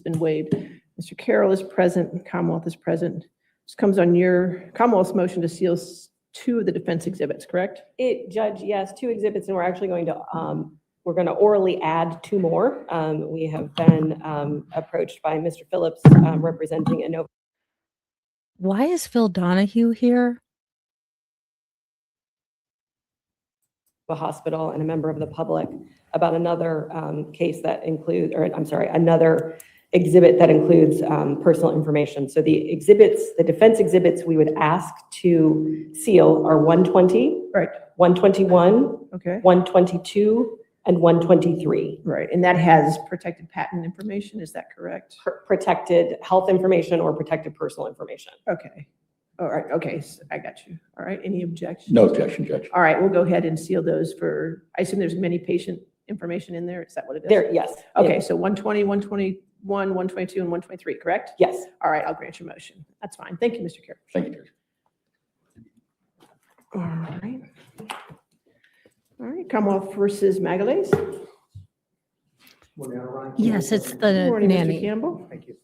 been waived. Mr. Carroll is present, Commonwealth is present. This comes on your Commonwealth's motion to seal two of the defense exhibits, correct? Judge, yes, two exhibits, and we're actually going to, we're going to orally add two more. We have been approached by Mr. Phillips representing Inova Why is Phil Donahue here? Hospital and a member of the public about another case that includes, or I'm sorry, another exhibit that includes personal information. So the exhibits, the defense exhibits we would ask to seal are 120, Right. 121, Okay. 122, and 123. Right, and that has protected patent information, is that correct? Protected health information or protected personal information. Okay, all right, okay, I got you. All right, any objections? No objection, Judge. All right, we'll go ahead and seal those for, I assume there's many patient information in there, is that what it is? There, yes. Okay, so 120, 121, 122, and 123, correct? Yes. All right, I'll grant your motion. That's fine. Thank you, Mr. Carroll. Thank you, Judge. All right. All right, Commonwealth versus Magalhaes. Yes, it's the Good morning, Mr. nanny. Campbell. Thank you.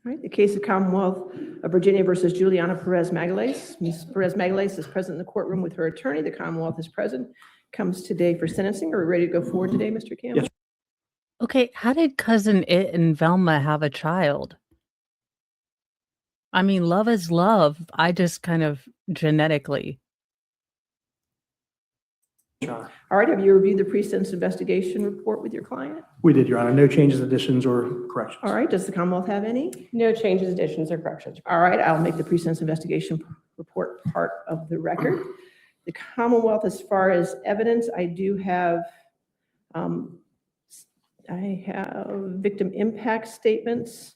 All right, the case of Commonwealth of Virginia versus Juliana Perez Magalhaes. Ms. Perez Magalhaes is present in the courtroom with her attorney. The Commonwealth is present. Comes today for sentencing. Are we ready to go forward today, Mr. Campbell? Yes. Okay, how did cousin It and Velma have a child? I mean, love is love. I just kind of genetically. Your Honor. All right, have you reviewed the pre-sentence investigation report with your client? We did, Your Honor. No changes, additions, or corrections. All right, does the Commonwealth have any? No changes, additions, or corrections. All right, I'll make the pre-sentence investigation report part of the record. The Commonwealth, as far as evidence, I do have, victim impact statements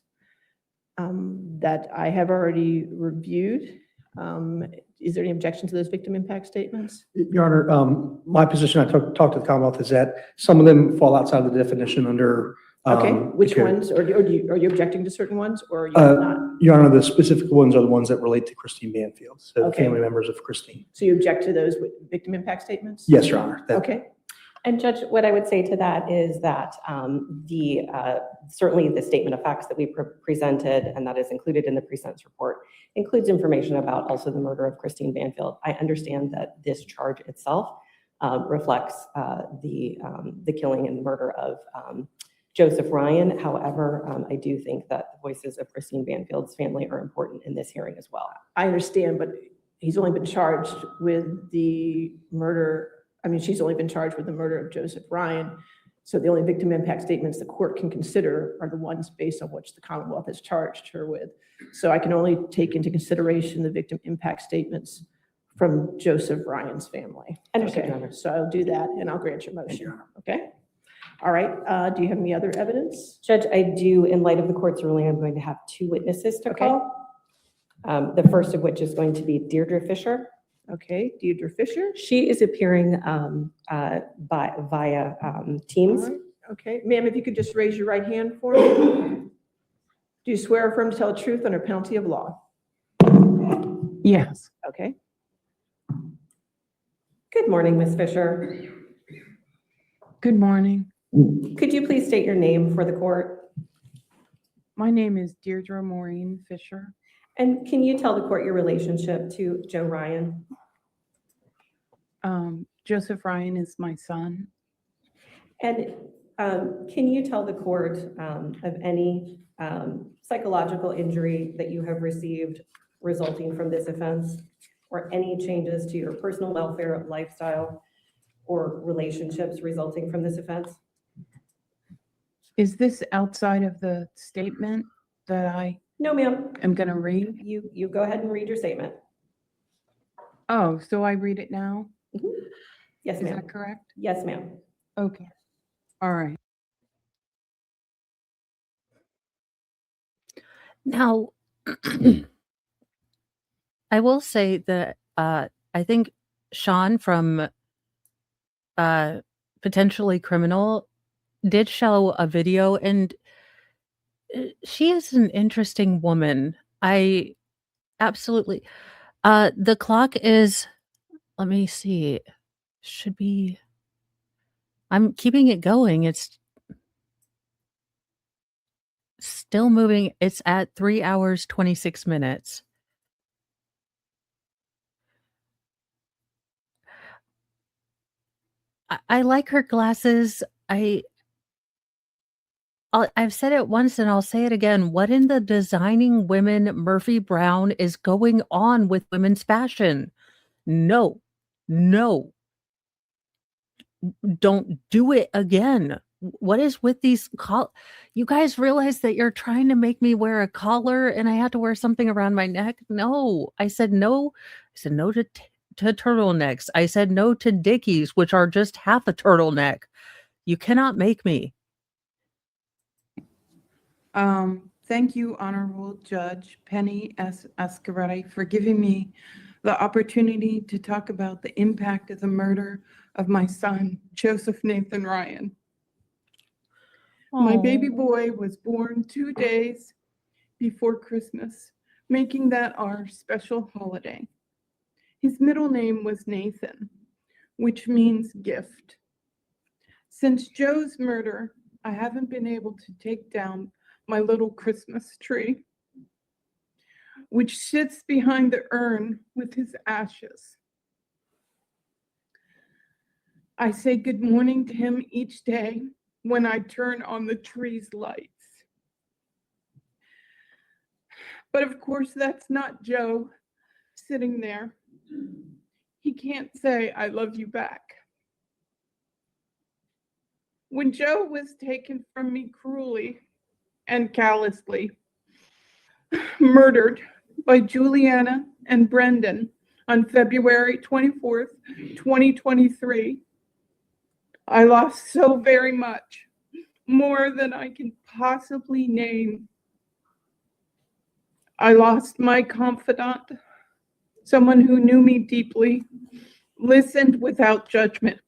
that I have already reviewed. Is there any objection to those victim impact statements? Your Honor, my position, I talked to the Commonwealth, is that some of them fall outside of the definition under. Okay, which the code. ones, or are you objecting to certain ones, or are you not? Your Honor, the specific ones are the ones that relate to Christine Banfield, so the Okay. family members of Christine. So you object to those with victim impact statements? Yes, Your Honor. Okay, And Judge, what I would say to that is that certainly the statement of facts that we presented, and that is included in the pre-sentence report, includes information about also the murder of Christine Banfield. I understand that this charge itself reflects the killing and murder of Joseph Ryan. However, I do think that the voices of Christine Banfield's family are important in this hearing as well. I understand, but he's only been charged with the murder. I mean, she's only been charged with the murder of Joseph Ryan. So the only victim impact statements the court can consider are the ones based on which the Commonwealth has charged her with. So I can only take into consideration the victim impact statements from Joseph Ryan's family. Understood, Okay, Your Honor. so I'll do that and I'll grant your motion. Okay? All right, do you have any other evidence? Judge, I do, in light of the court's ruling, I'm going to have two witnesses to Okay. call. The first of which is going to be Deirdre Fisher. Okay, Deirdre Fisher. She is appearing via Teams. All right, okay, ma'am, if you could just raise your right hand for me. Do you swear or affirm to tell the truth under penalty of law? Yes. Okay, Good morning, Ms. Fisher. Good morning. Could you please state your name for the court? My name is Deirdre Maureen Fisher. And can you tell the court your relationship to Joe Ryan? Joseph Ryan is my son. And can you tell the court of any psychological injury that you have received resulting from this offense, or any changes to your personal welfare, lifestyle, or relationships resulting from this offense? Is this outside of the statement that I No, ma'am. am going to read? You go ahead and read your statement. Oh, so I read it now? Yes, Is ma'am. that correct? Yes, ma'am. Okay. All right. Now, I will say that I think Sean from Potentially Criminal did show a video, and she is an interesting woman. I absolutely. The clock is, let me see, should be, I'm keeping it going. It's still moving. It's at 3 hours, 26 minutes. I like her glasses. I've said it once and I'll say it again. What in the designing women Murphy Brown is going on with women's fashion? No, no, don't do it again. What is with these you guys realize that you're trying to make me wear a collar and I had to wear something around my neck? No, I said no. I said no to turtlenecks. I said no to Dickies, which are just half a turtleneck. You cannot make me. Thank you, Honorable Judge Penny S. Ascaretti, for giving me the opportunity to talk about the impact of the murder of my son, Joseph Nathan Ryan. My baby boy was born 2 days before Christmas, making that our special holiday. His middle name was Nathan, which means gift. Since Joe's murder, I haven't been able to take down my little Christmas tree, which sits behind the urn with his ashes. I say good morning to him each day when I turn on the tree's lights. But of course, that's not Joe sitting there. He can't say, I love you back. When Joe was taken from me cruelly and callously, murdered by Juliana and Brendan on February 24th, 2023, I lost so very much, more than I can possibly name. I lost my confidant, someone who knew me deeply, listened without judgment,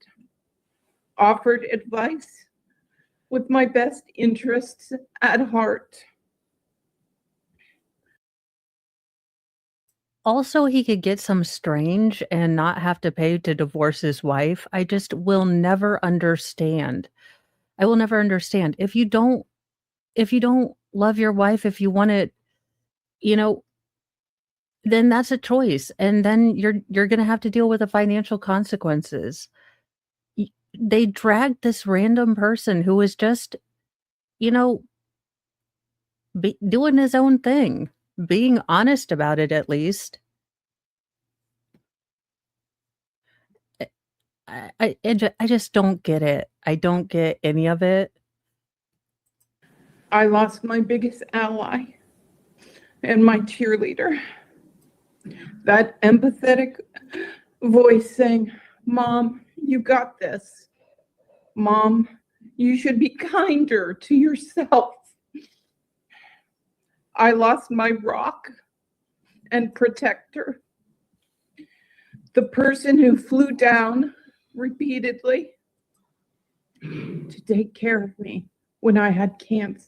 offered advice with my best interests at heart. Also, he could get some strange and not have to pay to divorce his wife. I just will never understand. I will never understand. If you don't love your wife, if you want to, you know, then that's a choice. And then you're going to have to deal with the financial consequences. They dragged this random person who was just, you know, doing his own thing, being honest about it at least. I just don't get it. I don't get any of it. I lost my biggest ally and my cheerleader. That empathetic voice saying, Mom, you got this. Mom, you should be kinder to yourself. I lost my rock and protector. The person who flew down repeatedly to take care of me when I had cancer.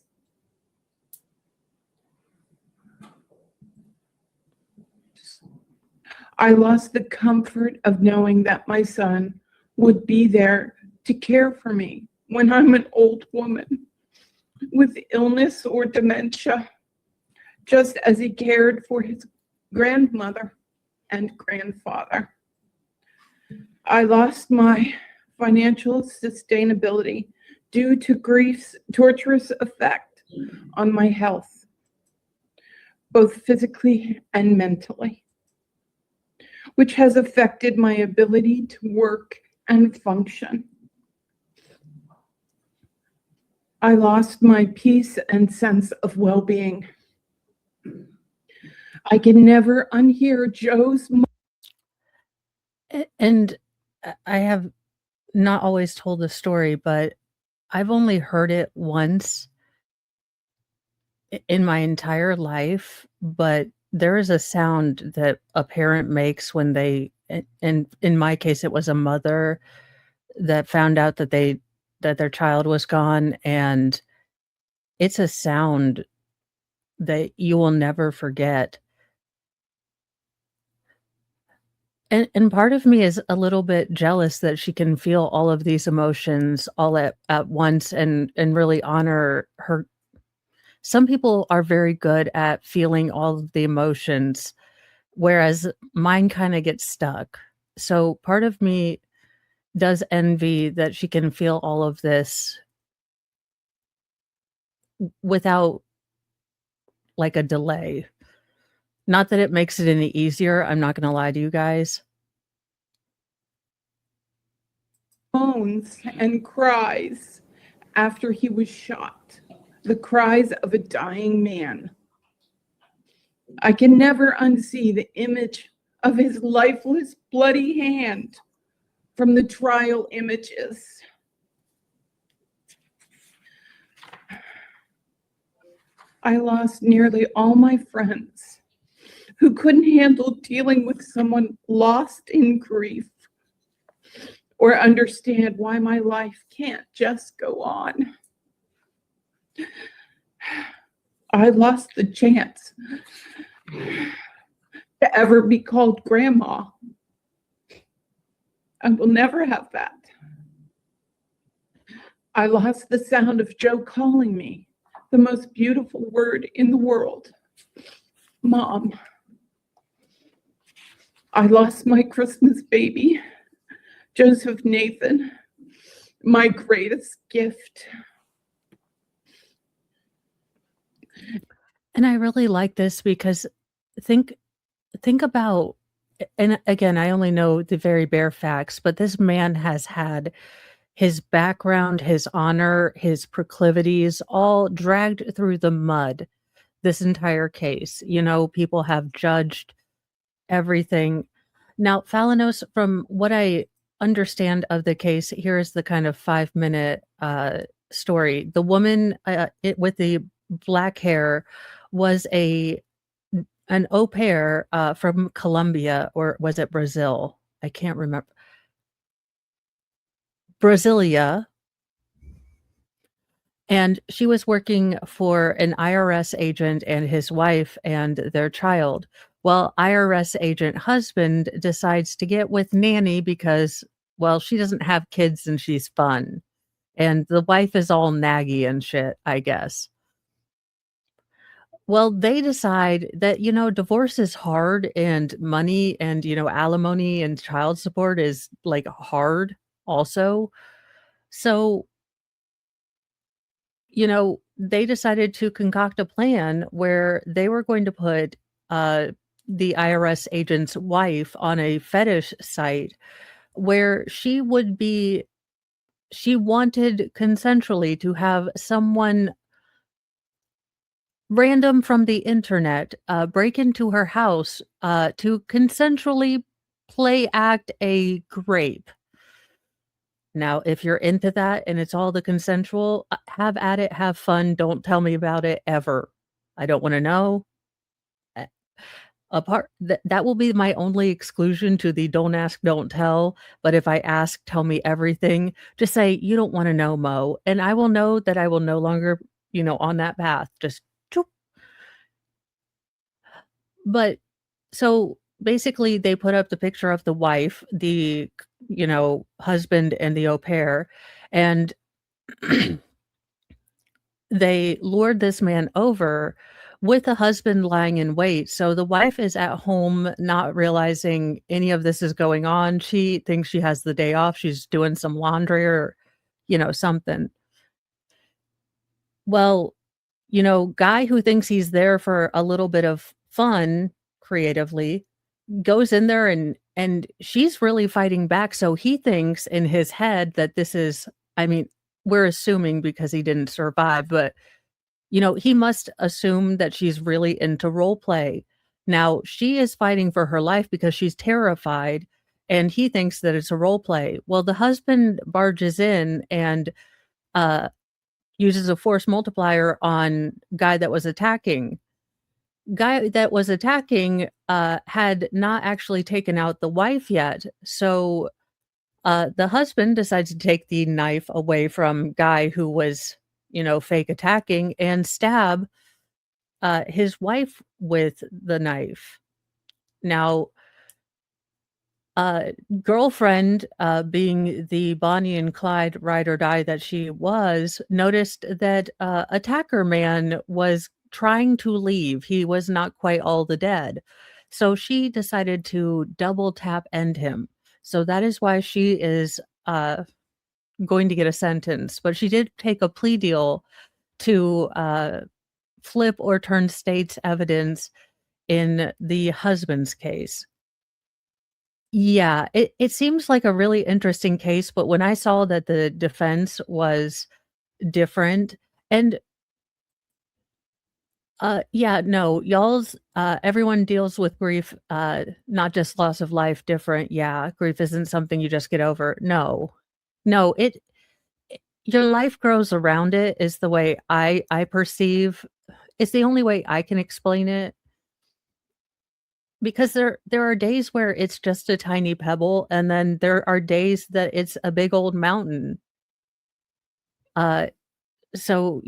I lost the comfort of knowing that my son would be there to care for me when I'm an old woman with illness or dementia, just as he cared for his grandmother and grandfather. I lost my financial sustainability due to grief's torturous effect on my health, both physically and mentally, which has affected my ability to work and function. I lost my peace and sense of well-being. I can never unhear Joe's. And I have not always told the story, but I've only heard it once. in my entire life, but there is a sound that a parent makes when and in my case, it was a mother that found out that their child was gone, and it's a sound that you will never forget. And part of me is a little bit jealous that she can feel all of these emotions all at once and really honor her. Some people are very good at feeling all of the emotions, whereas mine kind of gets stuck. So part of me does envy that she can feel all of this without like a delay. Not that it makes it any easier. I'm not going to lie to you guys. Moans and cries after he was shot, the cries of a dying man. I can never unsee the image of his lifeless, bloody hand from the trial images. I lost nearly all my friends who couldn't handle dealing with someone lost in grief or understand why my life can't just go on. I lost the chance to ever be called grandma. I will never have that. I lost the sound of Joe calling me the most beautiful word in the world, Mom. I lost my Christmas baby, Joseph Nathan, my greatest gift. And I really like this because think about, and again, I only know the very bare facts, but this man has had his background, his honor, his proclivities all dragged through the mud this entire case. You know, people have judged everything. Now, Falanos, from what I understand of the case, here is the kind of 5-minute story. The woman with the black hair was an au pair from Colombia, or was it Brazil? I can't remember. Brasilia. And she was working for an IRS agent and his wife and their child. Well, IRS agent husband decides to get with nanny because, well, she doesn't have kids and she's fun. And the wife is all naggy and shit, I guess. Well, they decide that, you know, divorce is hard and money and, you know, alimony and child support is like hard also. So, you know, they decided to concoct a plan where they were going to put the IRS agent's wife on a fetish site where she wanted consensually to have someone random from the internet break into her house to consensually play act a grape. Now, if you're into that and it's all the consensual, have at it, have fun. Don't tell me about it ever. I don't want to know. That will be my only exclusion to the don't ask, don't tell. But if I ask, tell me everything. Just say you don't want to know, Mo, and I will know that I will no longer, you know, on that path. Just. Choop. But so basically, they put up the picture of the wife, the, you know, husband, and the au pair, and they lured this man over with the husband lying in wait. So the wife is at home, not realizing any of this is going on. She thinks she has the day off. She's doing some laundry or, you know, something. Well, you know, guy who thinks he's there for a little bit of fun creatively goes in there and she's really fighting back. So he thinks in his head that this is, I mean, we're assuming because he didn't survive, but you know, he must assume that she's really into role play. Now, she is fighting for her life because she's terrified and he thinks that it's a role play. Well, the husband barges in and you uses a force multiplier on guy that was attacking. Guy that was attacking had not actually taken out the wife yet. So the husband decides to take the knife away from guy who was, fake attacking and stab his wife with the knife. Now, girlfriend, being the Bonnie and Clyde ride or die that she was, noticed that attacker man was trying to leave. He was not quite all the dead. So she decided to double tap end him. So that is why she is going to get a sentence. But she did take a plea deal to flip or turn state's evidence in the husband's case. Yeah, it seems like a really interesting case, but when I saw that the defense was different and yeah, no, y'all's everyone deals with grief, not just loss of life different. Yeah, grief isn't something you just get over. No. No, your life grows around it is the way I perceive. It's the only way I can explain it. Because there are days where it's just a tiny pebble, and then there are days that it's a big old mountain. Uh, so,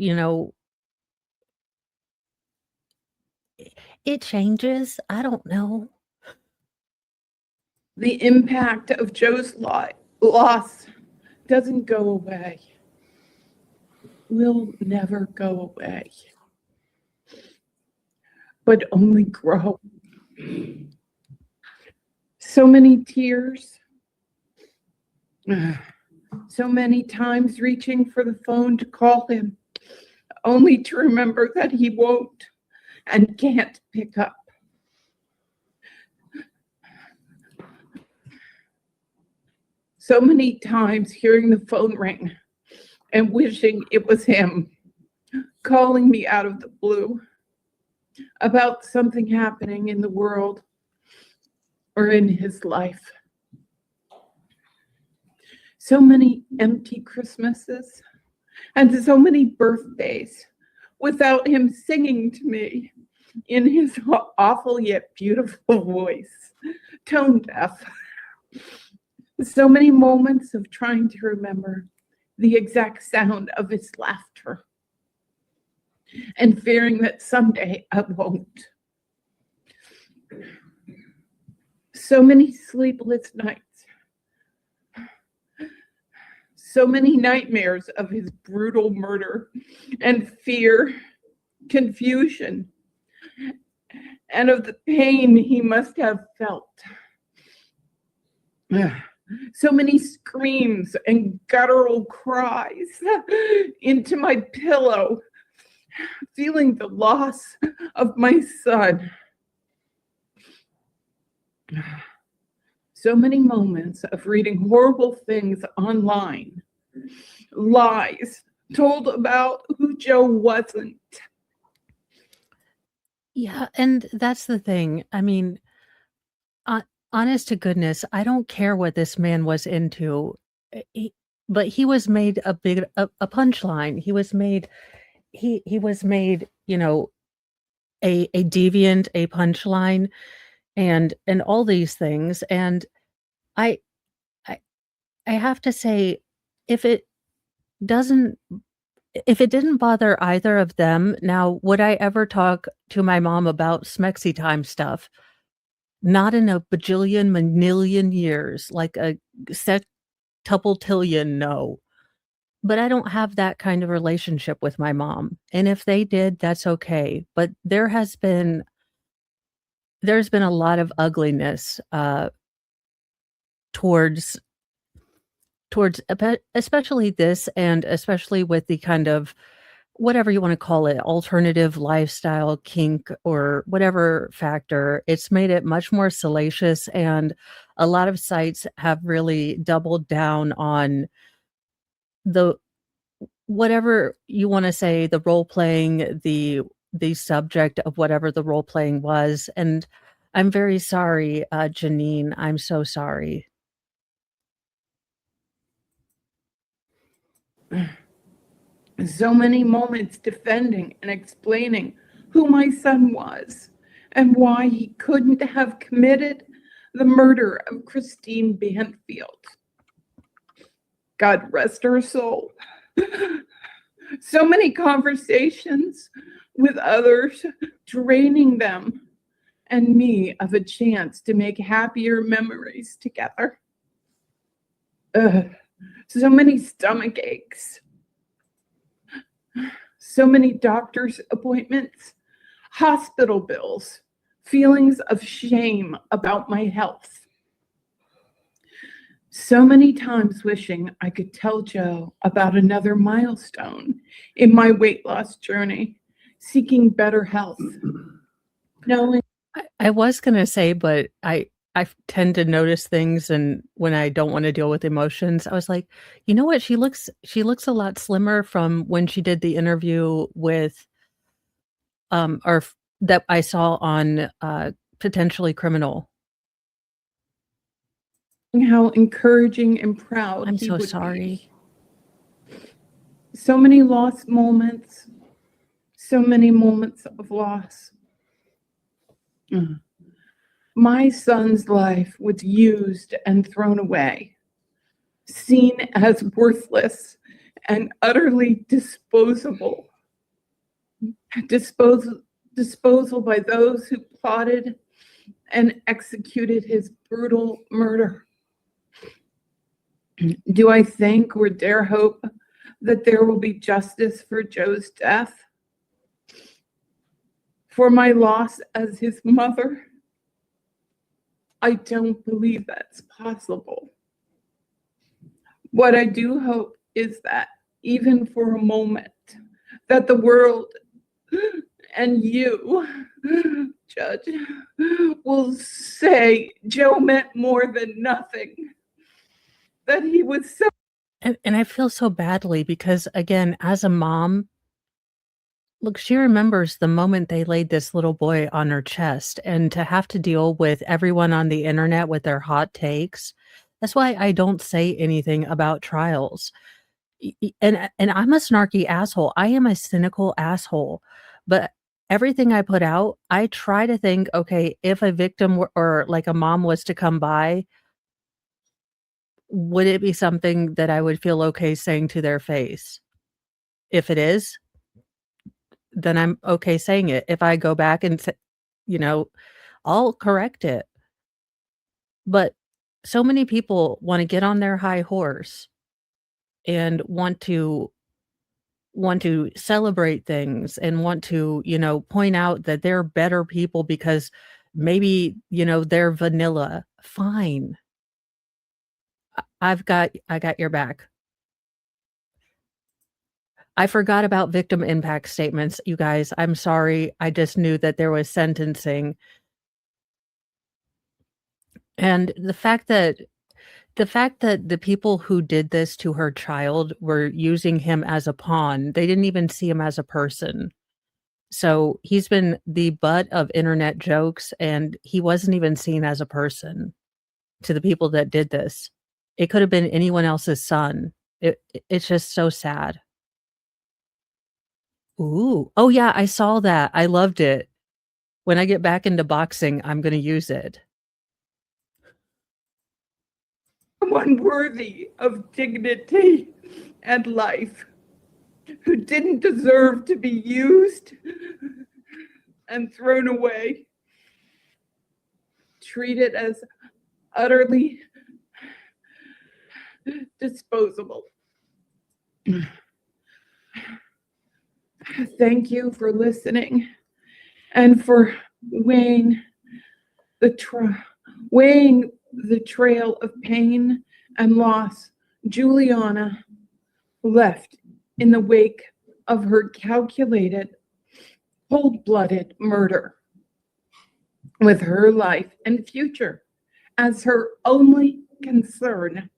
it changes. I don't know. The impact of Joe's loss doesn't go away. Will never go away, but only grow. So many tears, so many times reaching for the phone to call him, only to remember that he won't and can't pick up. So many times hearing the phone ring and wishing it was him calling me out of the blue about something happening in the world or in his life. So many empty Christmases and so many birthdays without him singing to me in his awful yet beautiful voice, tone deaf. So many moments of trying to remember the exact sound of his laughter and fearing that someday I won't. So many sleepless nights. So many nightmares of his brutal murder and fear, confusion, and of the pain he must have felt. So many screams and guttural cries into my pillow, feeling the loss of my son. So many moments of reading horrible things online, lies told about who Joe wasn't. Yeah, and that's the thing. I mean, honest to goodness, I don't care what this man was into, but he was made a punchline. He was made, he was made, a deviant, a punchline, and all these things. And I I I have to say, if it doesn't if it didn't bother either of them, now would I ever talk to my mom about Smexy time stuff? Not in a bajillion, manillion years, like a septuple-tillion, no. But I don't have that kind of relationship with my mom, and if they did, that's okay. But there's been a lot of ugliness, towards especially this, and especially with the kind of whatever you wanna call it, alternative lifestyle, kink, or whatever factor. It's made it much more salacious, and a lot of sites have really doubled down on the whatever you wanna say, the role playing, the subject of whatever the role playing was, and I'm very sorry, Janine, I'm so sorry. So many moments defending and explaining who my son was and why he couldn't have committed the murder of Christine Banfield. God rest her soul. So many conversations with others, draining them and me of a chance to make happier memories together. So many stomach aches, so many doctor's appointments, hospital bills, feelings of shame about my health. So many times wishing I could tell Joe about another milestone in my weight loss journey, seeking better health. Knowing I was gonna say, but I tend to notice things, and when I don't want to deal with emotions, I was like, you know what? She looks a lot slimmer from when she did the interview with that I saw on Potentially Criminal. how encouraging and proud I'm he so would be. sorry. So many lost moments, so many moments of loss. My son's life was used and thrown away, seen as worthless and utterly disposable. Disposal by those who plotted and executed his brutal murder. Do I think or dare hope that there will be justice for Joe's death? For my loss as his mother? I don't believe that's possible. What I do hope is that even for a moment, that the world and you, Judge, will say Joe meant more than nothing. That he was so And I feel so badly because, again, as a mom, look, she remembers the moment they laid this little boy on her chest, and to have to deal with everyone on the internet with their hot takes. That's why I don't say anything about trials. And I'm a snarky asshole. I am a cynical asshole. But everything I put out, I try to think, okay, if a victim or like a mom was to come by, would it be something that I would feel okay saying to their face? If it is, then I'm okay saying it. If I go back and say, you know, I'll correct it. But so many people want to get on their high horse and want to celebrate things and want to, point out that they're better people because maybe, they're vanilla. Fine. I got your back. I forgot about victim impact statements, you guys. I'm sorry. I just knew that there was sentencing. And the fact that the people who did this to her child were using him as a pawn, they didn't even see him as a person. So he's been the butt of internet jokes, and he wasn't even seen as a person to the people that did this. It could have been anyone else's son. It's just so sad. Ooh. Oh yeah, I saw that. I loved it. When I get back into boxing, I'm gonna use it. unworthy of dignity and life, who didn't deserve to be used and thrown away, treated as utterly disposable. Thank you for listening and for weighing the trail of pain and loss Juliana left in the wake of her calculated, cold-blooded murder, with her life and future as her only concern.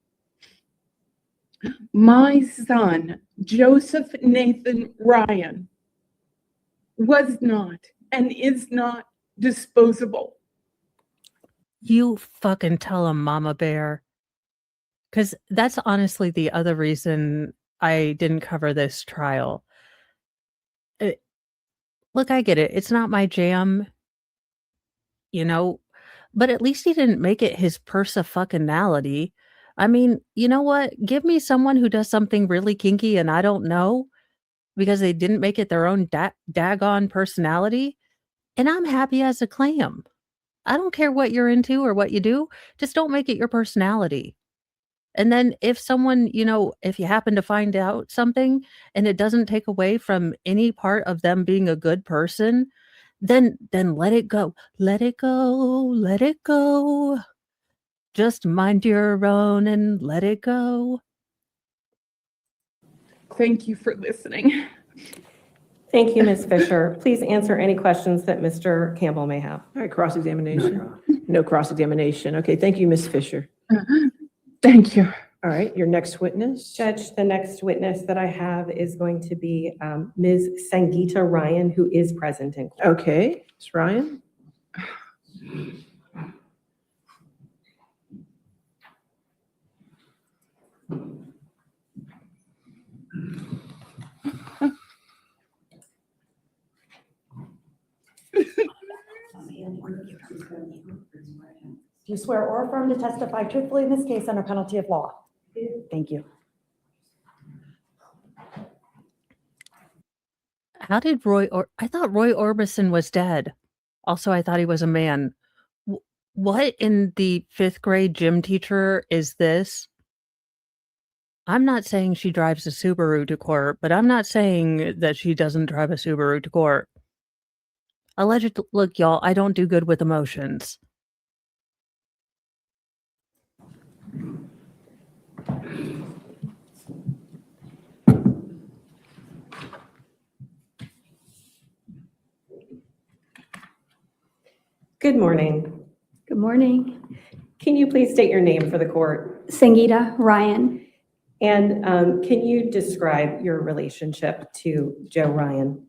My son, Joseph Nathan Ryan, was not and is not disposable. You fucking tell him, Mama Bear. Because that's honestly the other reason I didn't cover this trial. Look, I get it. It's not my jam, you know, but at least he didn't make it his persa-fucking-ality. I mean, you know what? Give me someone who does something really kinky and I don't know because they didn't make it their own daggone personality, and I'm happy as a clam. I don't care what you're into or what you do, just don't make it your personality. And then if someone, if you happen to find out something and it doesn't take away from any part of them being a good person, then let it go. Let it go. Let it go. Just mind your own and let it go. Thank you for listening. Thank you, Ms. Fisher. Please answer any questions that Mr. Campbell may have. All right, cross-examination. No cross-examination. Okay, thank you, Ms. Fisher. Thank you. All right, your next witness. Judge, the next witness that I have is going to be Ms. Sangeeta Ryan, who is present in court. Okay, Ms. Ryan. Do you swear or affirm to testify truthfully in this case under penalty of law? Thank you. How did I thought Roy Orbison was dead. Also, I thought he was a man. What in the 5th grade gym teacher is this? I'm not saying she drives a Subaru to court, but I'm not saying that she doesn't drive a Subaru to court. Look, y'all, I don't do good with emotions. Good morning. Good morning. Can you please state your name for the court? Sangeeta Ryan. And can you describe your relationship to Joe Ryan?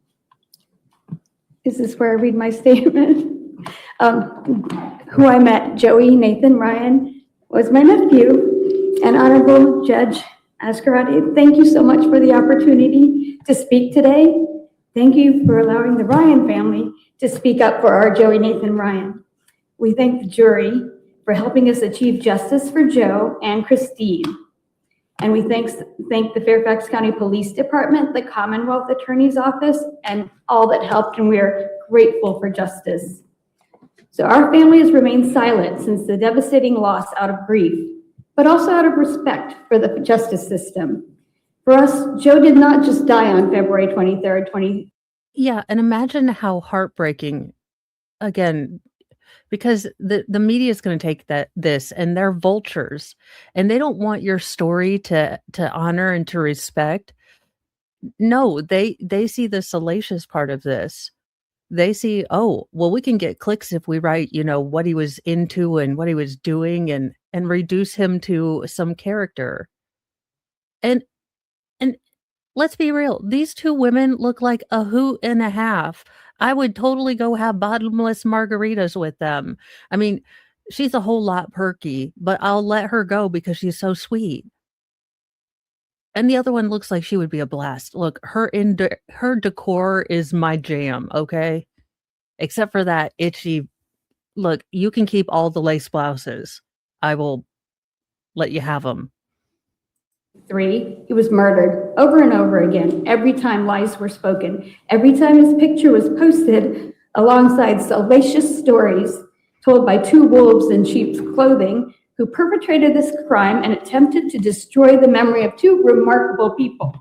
Is this where I read my statement? Who I met, Joey Nathan Ryan, was my nephew. And Honorable Judge Ascarati, thank you so much for the opportunity to speak today. Thank you for allowing the Ryan family to speak up for our Joey Nathan Ryan. We thank the jury for helping us achieve justice for Joe and Christine. And we thank the Fairfax County Police Department, the Commonwealth Attorney's Office, and all that helped, and we are grateful for justice. So our family has remained silent since the devastating loss out of grief, but also out of respect for the justice system. For us, Joe did not just die on February 23rd, Yeah, and imagine how heartbreaking, again, because the media is going to take this and they're vultures and they don't want your story to honor and to respect. No, they see the salacious part of this. They see, oh, well, we can get clicks if we write, what he was into and what he was doing and reduce him to some character. And let's be real. These two women look like a hoot and a half. I would totally go have bottomless margaritas with them. I mean, she's a whole lot perky, but I'll let her go because she's so sweet. And the other one looks like she would be a blast. Look, her decor is my jam, okay? Except for that itchy, look, you can keep all the lace blouses. I will let you have them. 3, he was murdered over and over again. Every time lies were spoken, every time his picture was posted alongside salacious stories told by 2 wolves in sheep's clothing who perpetrated this crime and attempted to destroy the memory of 2 remarkable people.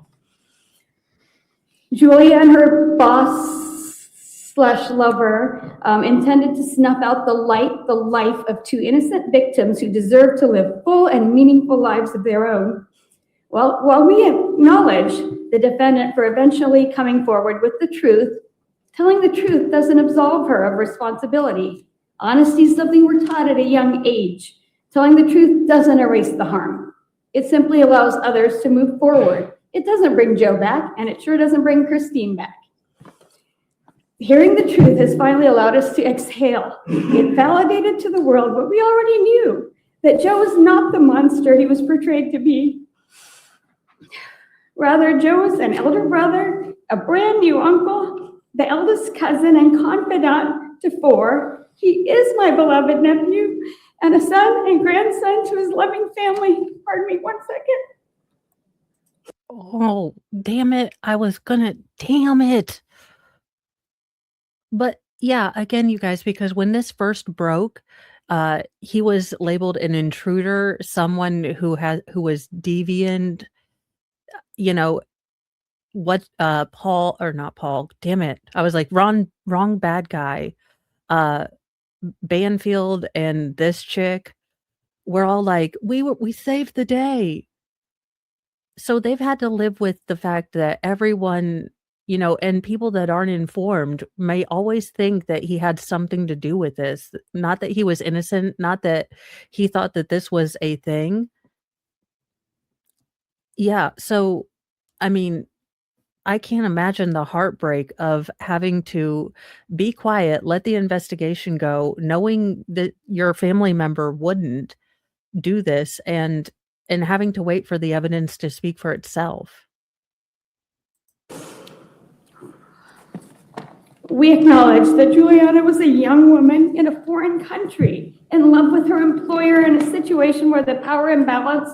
Julia and her boss/lover intended to snuff out the life of 2 innocent victims who deserve to live full and meaningful lives of their own. Well, while we acknowledge the defendant for eventually coming forward with the truth, telling the truth doesn't absolve her of responsibility. Honesty is something we're taught at a young age. Telling the truth doesn't erase the harm. It simply allows others to move forward. It doesn't bring Joe back, and it sure doesn't bring Christine back. Hearing the truth has finally allowed us to exhale. It validated to the world what we already knew, that Joe was not the monster he was portrayed to be. Rather, Joe is an elder brother, a brand new uncle, the eldest cousin and confidant to 4. He is my beloved nephew and a son and grandson to his loving family. Pardon me 1 second. Oh, damn it. Damn it. But yeah, again, you guys, because when this first broke, he was labeled an intruder, someone who was deviant, you know, Paul, or not Paul, damn it. I was like, wrong bad guy. Banfield and this chick were all like, we saved the day. So they've had to live with the fact that everyone, and people that aren't informed may always think that he had something to do with this. Not that he was innocent, not that he thought that this was a thing. Yeah. So, I mean, I can't imagine the heartbreak of having to be quiet, let the investigation go, knowing that your family member wouldn't do this and having to wait for the evidence to speak for itself. We acknowledge that Juliana was a young woman in a foreign country, in love with her employer in a situation where the power imbalance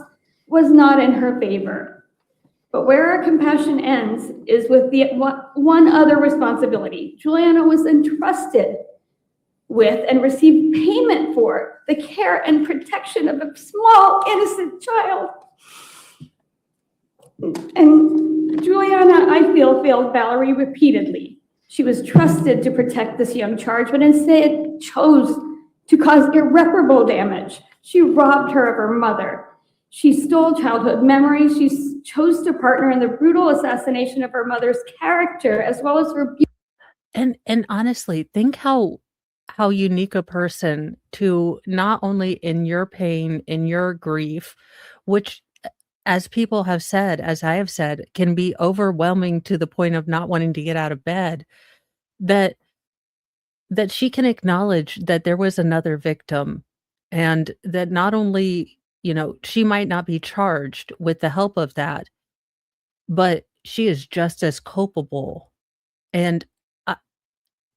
was not in her favor. But where our compassion ends is with the one other responsibility. Juliana was entrusted with and received payment for the care and protection of a small, innocent child. And Juliana, I feel, failed Valerie repeatedly. She was trusted to protect this young charge, but instead chose to cause irreparable damage. She robbed her of her mother. She stole childhood memories. She chose to partner in the brutal assassination of her mother's character, as well as her And honestly, think how unique a person to not only in your pain, in your grief, which, as people have said, as I have said, can be overwhelming to the point of not wanting to get out of bed, that she can acknowledge that there was another victim, and that not only, she might not be charged with the help of that, but she is just as culpable. And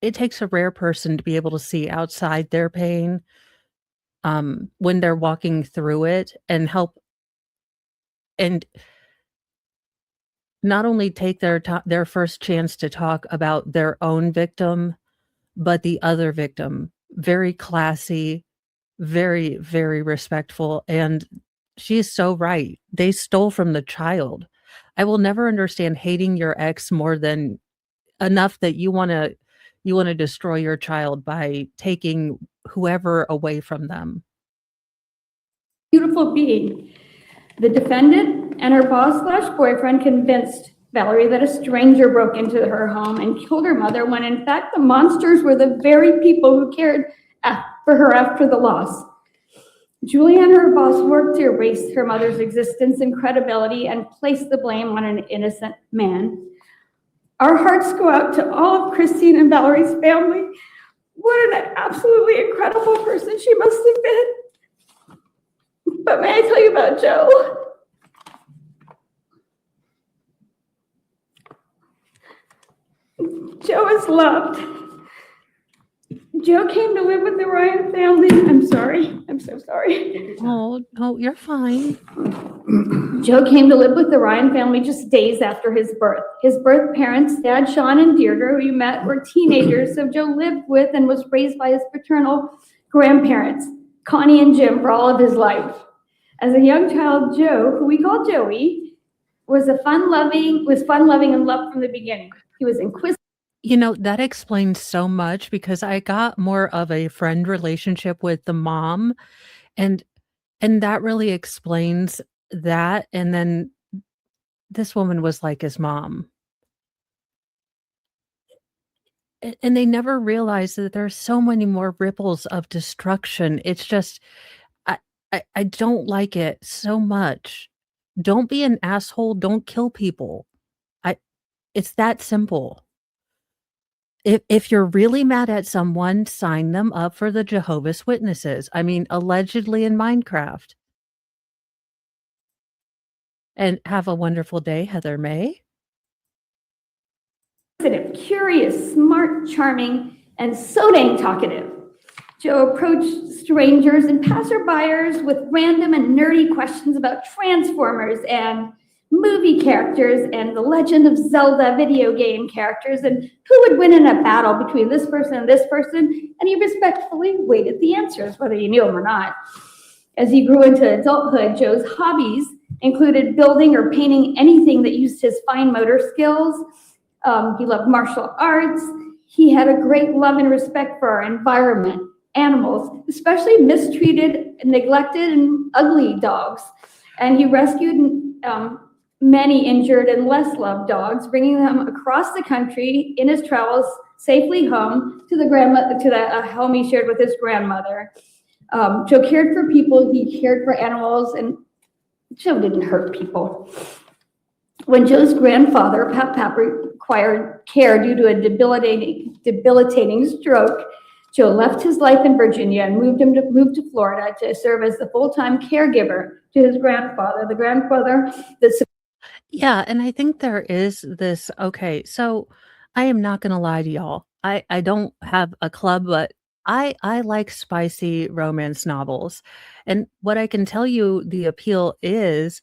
it takes a rare person to be able to see outside their pain when they're walking through it and help, and not only take their first chance to talk about their own victim, but the other victim. Very classy, very, very respectful. And she is so right. They stole from the child. I will never understand hating your ex more than enough that you want to destroy your child by taking whoever away from them. beautiful being. The defendant and her boss/boyfriend convinced Valerie that a stranger broke into her home and killed her mother, when in fact the monsters were the very people who cared for her after the loss. Juliana and her boss worked to erase her mother's existence and credibility and place the blame on an innocent man. Our hearts go out to all of Christine and Valerie's family. What an absolutely incredible person she must have been. But may I tell you about Joe? Joe is loved. Joe came to live with the Ryan family. I'm sorry. I'm so sorry. Oh, no, you're fine. Joe came to live with the Ryan family just days after his birth. His birth parents, Dad Sean and Deirdre, who you met, were teenagers, so Joe lived with and was raised by his paternal grandparents, Connie and Jim, for all of his life. As a young child, Joe, who we call Joey, was fun-loving and loved from the beginning. He was inquisitive. That explains so much, because I got more of a friend relationship with the mom, and that really explains that. And then this woman was like his mom. And they never realized that there's so many more ripples of destruction. It's just, I don't like it so much. Don't be an asshole. Don't kill people. It's that simple. If you're really mad at someone, sign them up for the Jehovah's Witnesses. I mean, allegedly in Minecraft. And have a wonderful day, Heather May. Curious, smart, charming, and so dang talkative. Joe approached strangers and passerbyers with random and nerdy questions about Transformers and movie characters and the Legend of Zelda video game characters and who would win in a battle between this person, and he respectfully waited the answers, whether you knew them or not. As he grew into adulthood, Joe's hobbies included building or painting anything that used his fine motor skills. He loved martial arts. He had a great love and respect for our environment, animals, especially mistreated, neglected, and ugly dogs. And he rescued many injured and less loved dogs, bringing them across the country in his travels safely home to the home he shared with his grandmother. Joe cared for people, he cared for animals, and Joe didn't hurt people. When Joe's grandfather, Pap, required care due to a debilitating stroke, Joe left his life in Virginia and moved to Florida to serve as the full-time caregiver to his grandfather, the grandfather that. Yeah, and I think there is this, okay, so I am not gonna lie to y'all. I don't have a club, but I like spicy romance novels. And what I can tell you the appeal is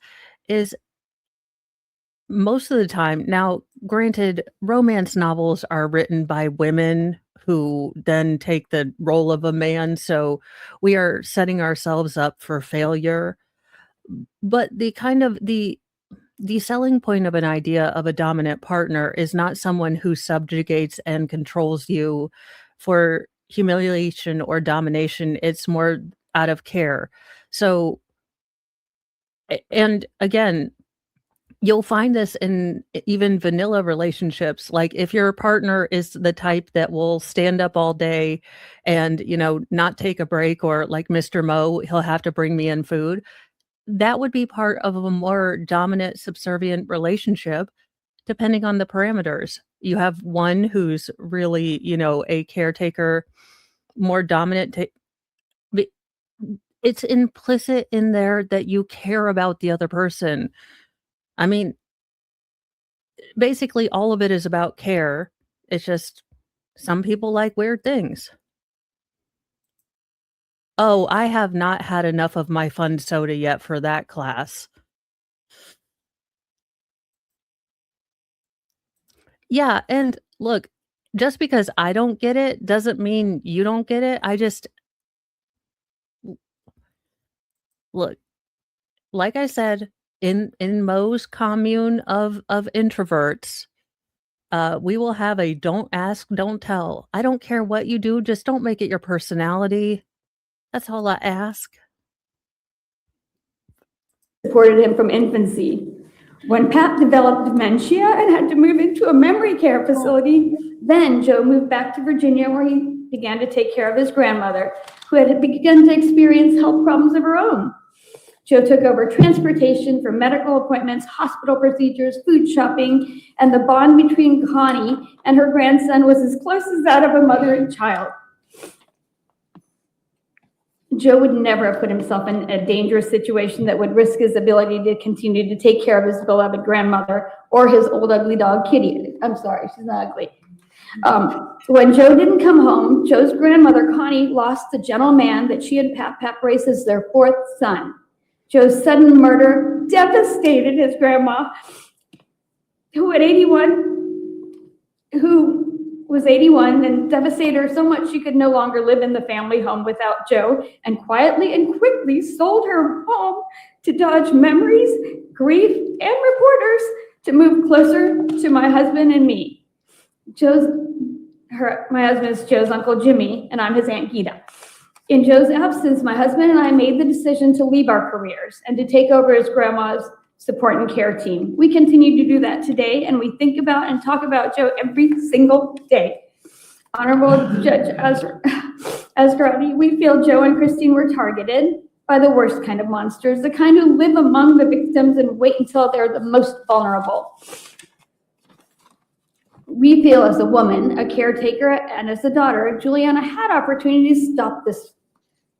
most of the time, now granted, romance novels are written by women who then take the role of a man, so we are setting ourselves up for failure. But the selling point of an idea of a dominant partner is not someone who subjugates and controls you for humiliation or domination. It's more out of care. So, and again, you'll find this in even vanilla relationships. Like if your partner is the type that will stand up all day and, not take a break, or like Mr. Mo, he'll have to bring me in food. That would be part of a more dominant, subservient relationship, depending on the parameters. You have one who's really, a caretaker, more dominant. It's implicit in there that you care about the other person. I mean, basically all of it is about care. It's just some people like weird things. Oh, I have not had enough of my fun soda yet for that class. Yeah, and look, just because I don't get it doesn't mean you don't get it. Look, like I said, in Mo's commune of introverts, we will have a don't ask, don't tell. I don't care what you do, just don't make it your personality. That's all I ask. Supported him from infancy. When Pat developed dementia and had to move into a memory care facility, then Joe moved back to Virginia, where he began to take care of his grandmother, who had begun to experience health problems of her own. Joe took over transportation for medical appointments, hospital procedures, food shopping, and the bond between Connie and her grandson was as close as that of a mother and child. Joe would never have put himself in a dangerous situation that would risk his ability to continue to take care of his beloved grandmother or his old ugly dog, Kitty. I'm sorry, she's not ugly. When Joe didn't come home, Joe's grandmother, Connie, lost the gentle man that she and Pap raised as their fourth son. Joe's sudden murder devastated his grandma, who was 81, and devastated her so much she could no longer live in the family home without Joe, and quietly and quickly sold her home to dodge memories, grief, and reporters to move closer to my husband and me. My husband is Joe's Uncle Jimmy, and I'm his Aunt Gita. In Joe's absence, my husband and I made the decision to leave our careers and to take over his grandma's support and care team. We continue to do that today, and we think about and talk about Joe every single day. Honorable Judge Asgarani, we feel Joe and Christine were targeted by the worst kind of monsters, the kind who live among the victims and wait until they're the most vulnerable. We feel as a woman, a caretaker, and as a daughter, Juliana had opportunity to stop this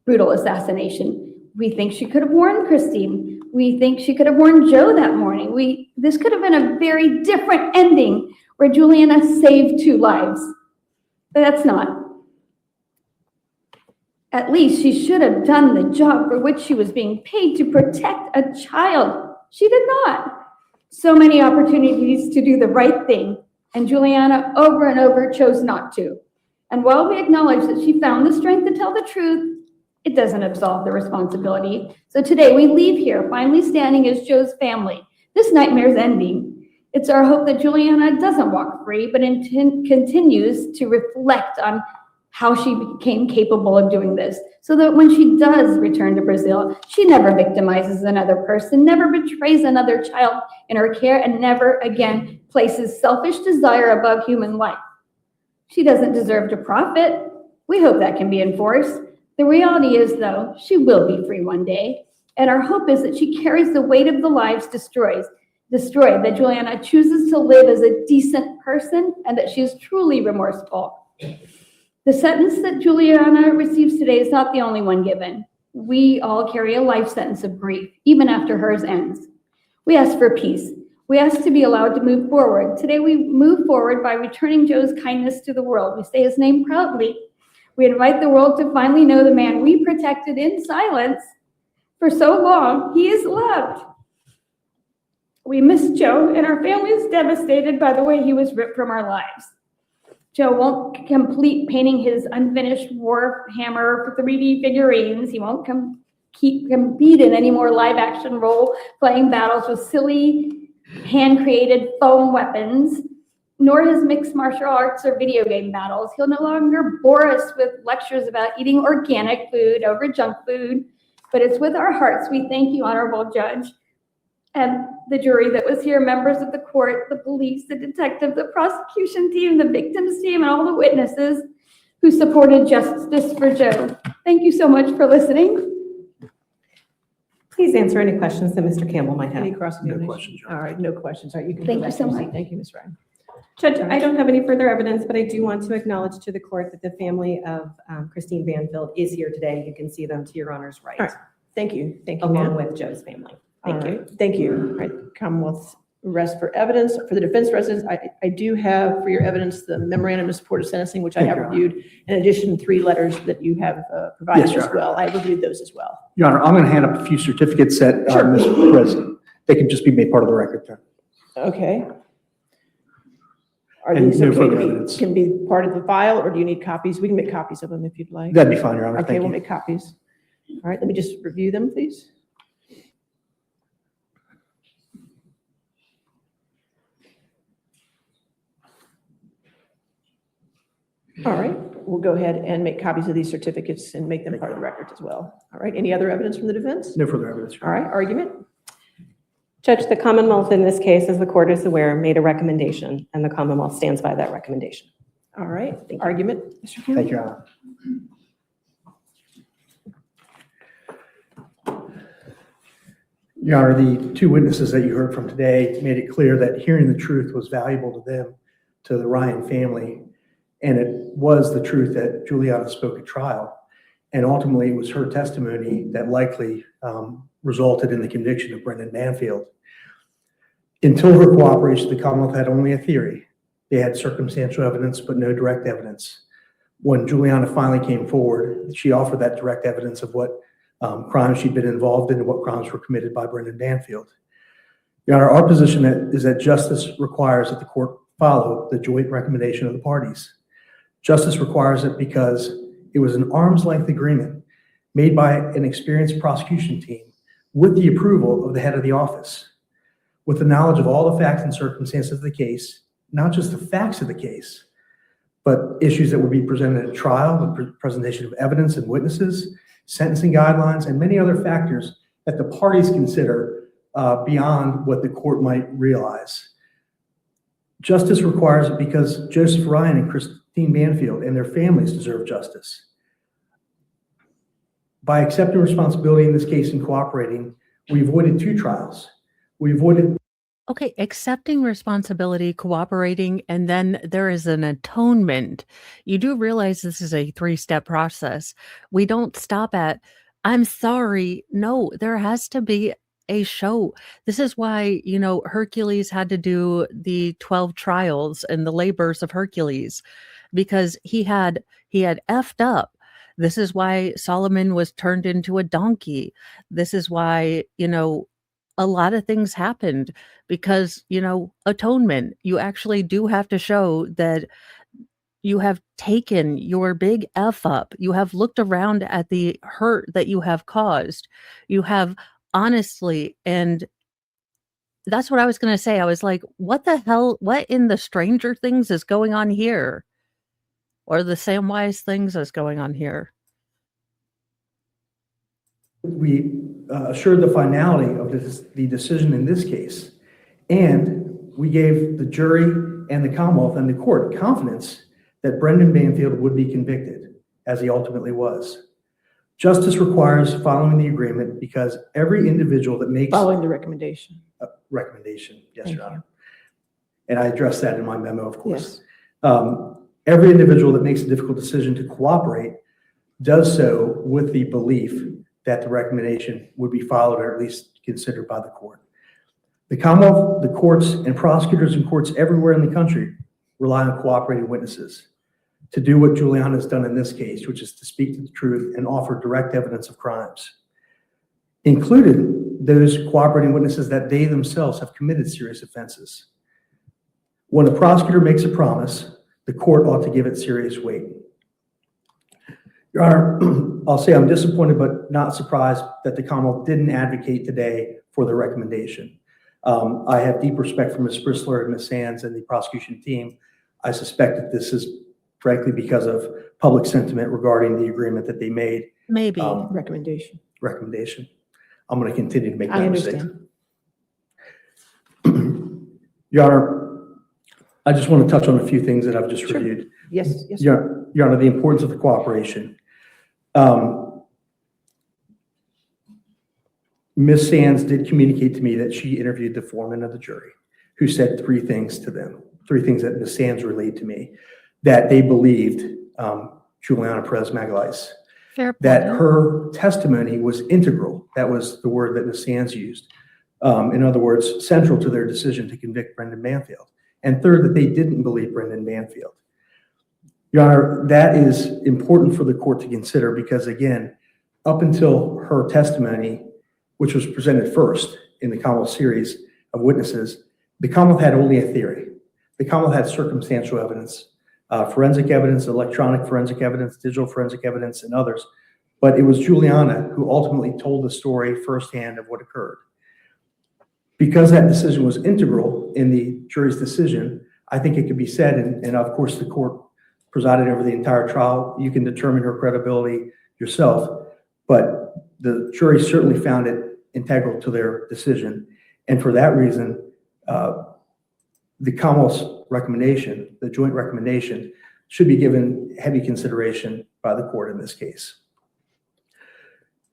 brutal assassination. We think she could have warned Christine. We think she could have warned Joe that morning. This could have been a very different ending where Juliana saved 2 lives. But that's not. At least she should have done the job for which she was being paid to protect a child. She did not. So many opportunities to do the right thing, and Juliana over and over chose not to. And while we acknowledge that she found the strength to tell the truth, it doesn't absolve the responsibility. So today we leave here finally standing as Joe's family. This nightmare's ending. It's our hope that Juliana doesn't walk free, but continues to reflect on how she became capable of doing this, so that when she does return to Brazil, she never victimizes another person, never betrays another child in her care, and never again places selfish desire above human life. She doesn't deserve to profit. We hope that can be enforced. The reality is, though, she will be free one day, and our hope is that she carries the weight of the lives destroyed, that Juliana chooses to live as a decent person, and that she is truly remorseful. The sentence that Juliana receives today is not the only one given. We all carry a life sentence of grief, even after hers ends. We ask for peace. We ask to be allowed to move forward. Today we move forward by returning Joe's kindness to the world. We say his name proudly. We invite the world to finally know the man we protected in silence for so long. He is loved. We miss Joe, and our family is devastated by the way he was ripped from our lives. Joe won't complete painting his unfinished Warhammer 3D figurines. He won't compete in any more live-action role-playing battles with silly, hand-created foam weapons, nor his mixed martial arts or video game battles. He'll no longer bore us with lectures about eating organic food over junk food, but it's with our hearts we thank you, Honorable Judge, and the jury that was here, members of the court, the police, the detective, the prosecution team, the victims team, and all the witnesses who supported justice for Joe. Thank you so much for listening. Please answer any questions that Mr. Campbell might Any have. cross-examination? No questions, Your All right, no questions. All right, you can. Thank go you back so to your seat. much. Thank you, Ms. Ryan. Judge, I don't have any further evidence, but I do want to acknowledge to the court that the family of Christine Banfield is here today. You can see them to your honor's right, All right. Thank you. Thank you, along ma'am. with Joe's family. All Thank you. right, thank you. All right, Commonwealth rest for evidence. For the defense residents, I do have for your evidence the memorandum of support of sentencing, which I Thank have you, Your reviewed. In addition, 3 letters that you have provided Yes, Your as Honor. well. I reviewed those as well. Your Honor, I'm going to hand up a few certificates that, Sure. Mr. President, they can just be made part of the record there. Okay. Are And these no okay further to evidence. can be part of the file, or do you need copies? We can make copies of them if you'd like. That'd be fine, Your Honor. Okay, Thank we'll you. make copies. All right, let me just review them, please. All right, we'll go ahead and make copies of these certificates and make them part of the record as well. All right, any other evidence from the defense? No further evidence, Your All Honor. right, argument? Judge, the Commonwealth in this case, as the court is aware, made a recommendation, and the Commonwealth stands by that recommendation. All right, argument, Mr. Campbell? Thank you, Your Honor. Your Honor, the 2 witnesses that you heard from today made it clear that hearing the truth was valuable to them, to the Ryan family, and it was the truth that Juliana spoke at trial. And ultimately, it was her testimony that likely resulted in the conviction of Brendan Banfield. Until her cooperation, the Commonwealth had only a theory. They had circumstantial evidence, but no direct evidence. When Juliana finally came forward, she offered that direct evidence of what crimes she'd been involved in and what crimes were committed by Brendan Banfield. Your Honor, our position is that justice requires that the court follow the joint recommendation of the parties. Justice requires it because it was an arm's length agreement made by an experienced prosecution team with the approval of the head of the office, with the knowledge of all the facts and circumstances of the case, not just the facts of the case, but issues that would be presented at trial, the presentation of evidence and witnesses, sentencing guidelines, and many other factors that the parties consider beyond what the court might realize. Justice requires it because Joseph Ryan and Christine Banfield and their families deserve justice. By accepting responsibility in this case and cooperating, we avoided 2 trials. We avoided Okay, accepting responsibility, cooperating, and then there is an atonement. You do realize this is a 3-step process. We don't stop at, I'm sorry. No, there has to be a show. This is why, Hercules had to do the 12 trials and the labors of Hercules, because he had effed up. This is why Solomon was turned into a donkey. This is why, a lot of things happened because, atonement, you actually do have to show that you have taken your big F up. You have looked around at the hurt that you have caused. You have honestly, and that's what I was going to say. I was like, what the hell? What in the Stranger Things is going on here? Or the Samwise things is going on here? We assured the finality of the decision in this case, and we gave the jury and the Commonwealth and the court confidence that Brendan Banfield would be convicted, as he ultimately was. Justice requires following the agreement because every individual that makes Following the recommendation. recommendation, yes, Thank Your Honor. And I addressed that in my memo, of course. Yes. Every individual that makes a difficult decision to cooperate does so with the belief that the recommendation would be followed or at least considered by the court. The Commonwealth, the courts, and prosecutors in courts everywhere in the country rely on cooperating witnesses to do what Juliana has done in this case, which is to speak to the truth and offer direct evidence of crimes, including those cooperating witnesses that they themselves have committed serious offenses. When a prosecutor makes a promise, the court ought to give it serious weight. Your Honor, I'll say I'm disappointed but not surprised that the Commonwealth didn't advocate today for the recommendation. I have deep respect for Ms. Bristler and Ms. Sands and the prosecution team. I suspect that this is frankly because of public sentiment regarding the agreement that they made. Maybe. Recommendation. Recommendation. I'm going to continue to make I that mistake. understand. Your Honor, I just want to touch on a few things that I've just Sure. reviewed. Yes, yes. Your Honor, the importance of the cooperation. Ms. Sands did communicate to me that she interviewed the foreman of the jury, who said three things to them, three things that Ms. Sands relayed to me, that they believed Juliana Perez Magalhães, Fair point. that her testimony was integral. That was the word that Ms. Sands used. In other words, central to their decision to convict Brendan Banfield. And third, that they didn't believe Brendan Banfield. Your Honor, that is important for the court to consider because, again, up until her testimony, which was presented first in the Commonwealth series of witnesses, the Commonwealth had only a theory. The Commonwealth had circumstantial evidence, forensic evidence, electronic forensic evidence, digital forensic evidence, and others. But it was Juliana who ultimately told the story firsthand of what occurred. Because that decision was integral in the jury's decision, I think it could be said, and of course the court presided over the entire trial, you can determine her credibility yourself, but the jury certainly found it integral to their decision. And for that reason, the Commonwealth's recommendation, the joint recommendation, should be given heavy consideration by the court in this case.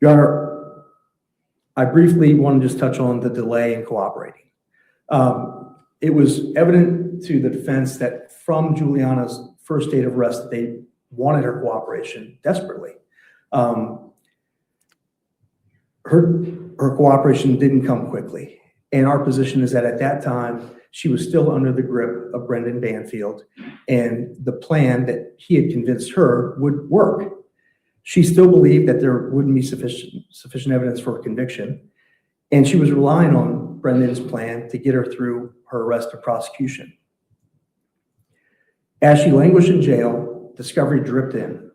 Your Honor, I briefly want to just touch on the delay in cooperating. It was evident to the defense that from Juliana's first date of arrest that they wanted her cooperation desperately. Her cooperation didn't come quickly. And our position is that at that time, she was still under the grip of Brendan Banfield, and the plan that he had convinced her would work. She still believed that there wouldn't be sufficient evidence for a conviction, and she was relying on Brendan's plan to get her through her arrest and prosecution. As she languished in jail, discovery dripped in.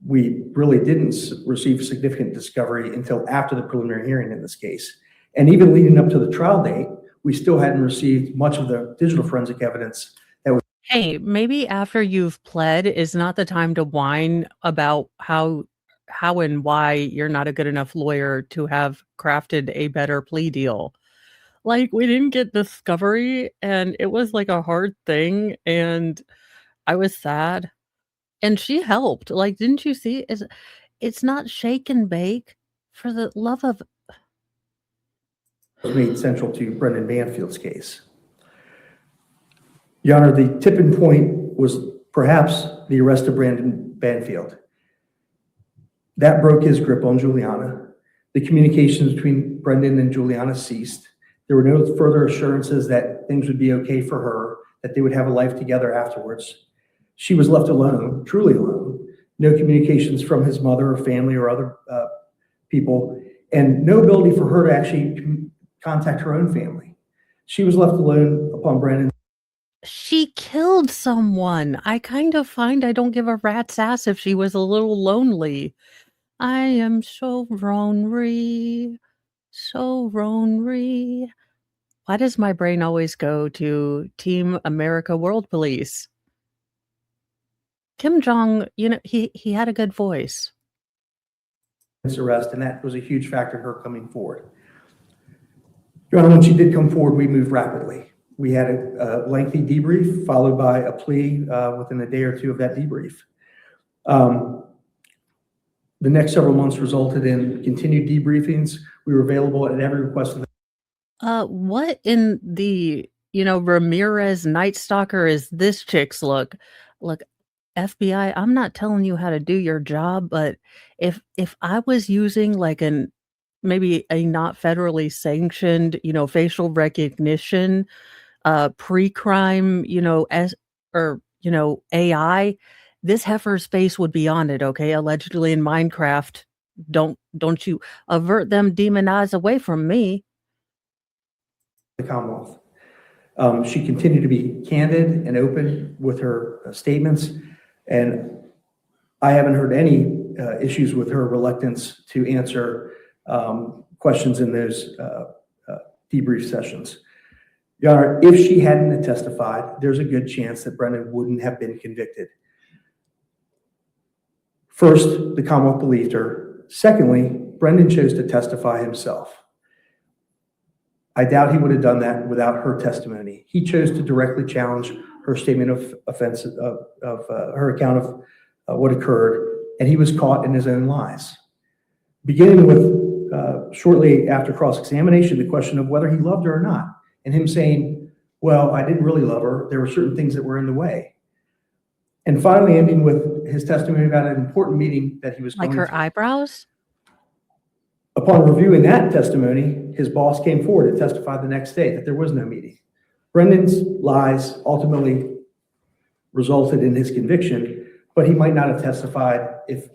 We really didn't receive significant discovery until after the preliminary hearing in this case. And even leading up to the trial date, we still hadn't received much of the digital forensic evidence that was. Hey, maybe after you've pled is not the time to whine about how and why you're not a good enough lawyer to have crafted a better plea deal. Like, we didn't get discovery, and it was like a hard thing, and I was sad. And she helped. Like, didn't you see? It's not shake and bake, for the love of. Was made central to Brendan Banfield's case. Your Honor, the tipping point was perhaps the arrest of Brendan Banfield. That broke his grip on Juliana. The communications between Brendan and Juliana ceased. There were no further assurances that things would be okay for her, that they would have a life together afterwards. She was left alone, truly alone. No communications from his mother or family or other people, and no ability for her to actually contact her own family. She was left alone upon Brendan. She killed someone. I kind of find I don't give a rat's ass if she was a little lonely. I am so lonely, so lonely. Why does my brain always go to Team America World Police? Kim Jong, he had a good voice. Arrest, and that was a huge factor in her coming forward. Your Honor, when she did come forward, we moved rapidly. We had a lengthy debrief followed by a plea within a day or two of that debrief. The next several months resulted in continued debriefings. We were available at every request of the What in the, Ramirez Night Stalker is this chick's look? Look, FBI, I'm not telling you how to do your job, but if I was using like maybe a not federally sanctioned, facial recognition, pre-crime, AI, this heifer's face would be on it, okay? Allegedly in Minecraft. Don't you avert them demon eyes away from me. the Commonwealth. She continued to be candid and open with her statements, and I haven't heard any issues with her reluctance to answer questions in those debrief sessions. Your Honor, if she hadn't testified, there's a good chance that Brendan wouldn't have been convicted. First, the Commonwealth believed her. Secondly, Brendan chose to testify himself. I doubt he would have done that without her testimony. He chose to directly challenge her statement of offense, of her account of what occurred, and he was caught in his own lies. Beginning with shortly after cross-examination, the question of whether he loved her or not, and him saying, well, I didn't really love her. There were certain things that were in the way. And finally ending with his testimony about an important meeting that he was Like going her to. eyebrows? Upon reviewing that testimony, his boss came forward to testify the next day that there was no meeting. Brendan's lies ultimately resulted in his conviction, but he might not have testified if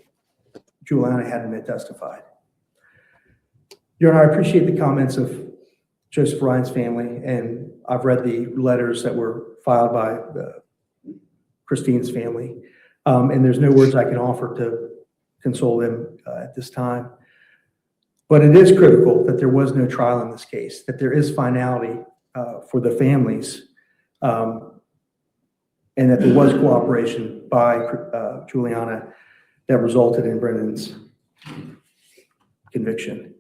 Juliana hadn't been testified. Your Honor, I appreciate the comments of Joseph Ryan's family, and I've read the letters that were filed by Christine's family, and there's no words I can offer to console them at this time. But it is critical that there was no trial in this case, that there is finality for the families, and that there was cooperation by Juliana that resulted in Brendan's conviction.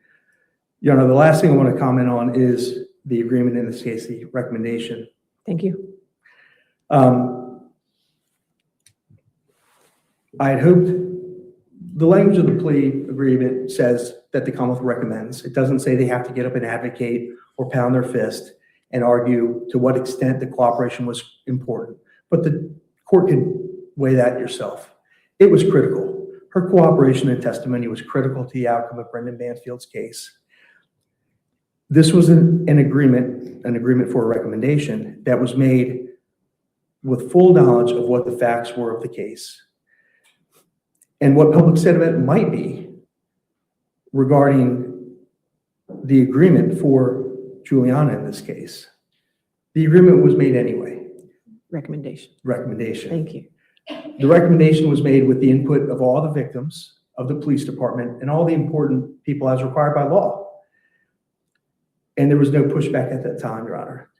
Your Honor, the last thing I want to comment on is the agreement in this case, the recommendation. Thank you. I had hoped the language of the plea agreement says that the Commonwealth recommends. It doesn't say they have to get up and advocate or pound their fist and argue to what extent the cooperation was important. But the court can weigh that yourself. It was critical. Her cooperation and testimony was critical to the outcome of Brendan Banfield's case. This was an agreement for a recommendation that was made with full knowledge of what the facts were of the case and what public sentiment might be regarding the agreement for Juliana in this case. The agreement was made anyway. Recommendation. Recommendation. Thank you. The recommendation was made with the input of all the victims, of the police department, and all the important people as required by law. And there was no pushback at that time, Your Honor.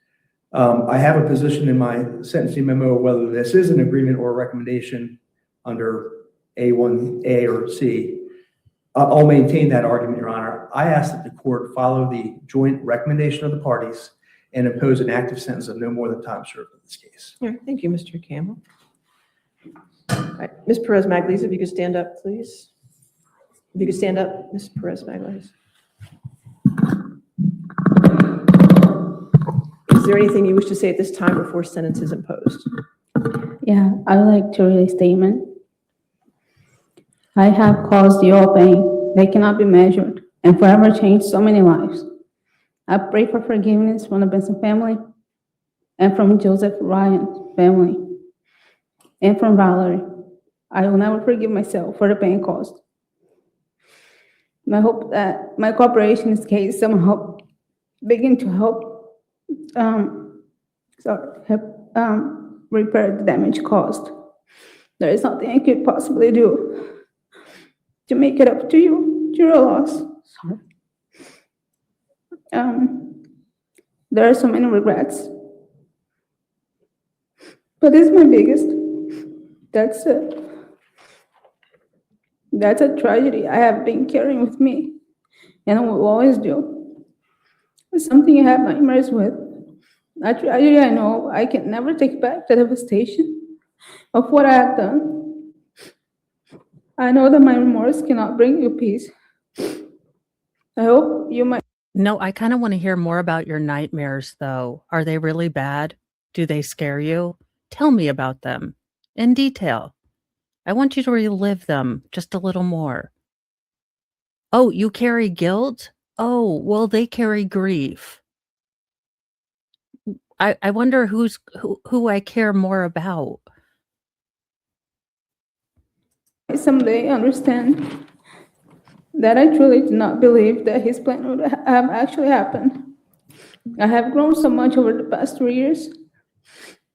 I have a position in my sentencing memo whether this is an agreement or a recommendation under A1, A, or C. I'll maintain that argument, Your Honor. I ask that the court follow the joint recommendation of the parties and impose an active sentence of no more than time served in this case. All right, thank you, Mr. Campbell. All right, Ms. Perez-Maglese, if you could stand up, please. If you could stand up, Ms. Perez-Maglese. Is there anything you wish to say at this time before sentence is imposed? Yeah, I would like to read a statement. I have caused your pain. They cannot be measured. and forever changed so many lives. I pray for forgiveness from the Benson family and from Joseph Ryan family and from Valerie. I will never forgive myself for the pain caused. I hope that my cooperation in this case somehow begin to help, repair the damage caused. There is nothing I could possibly do to make it up to you, to your loss. Sorry. There are so many regrets, but this is my biggest. That's it. That's a tragedy I have been carrying with me, and I will always do. It's something I have nightmares with. A tragedy I know I can never take back the devastation of what I have done. I know that my remorse cannot bring you peace. I hope you might. No, I kind of want to hear more about your nightmares, though. Are they really bad? Do they scare you? Tell me about them in detail. I want you to relive them just a little more. Oh, you carry guilt? Oh, well, they carry grief. I wonder who I care more about. Someday understand that I truly did not believe that his plan would have actually happened. I have grown so much over the past 3 years.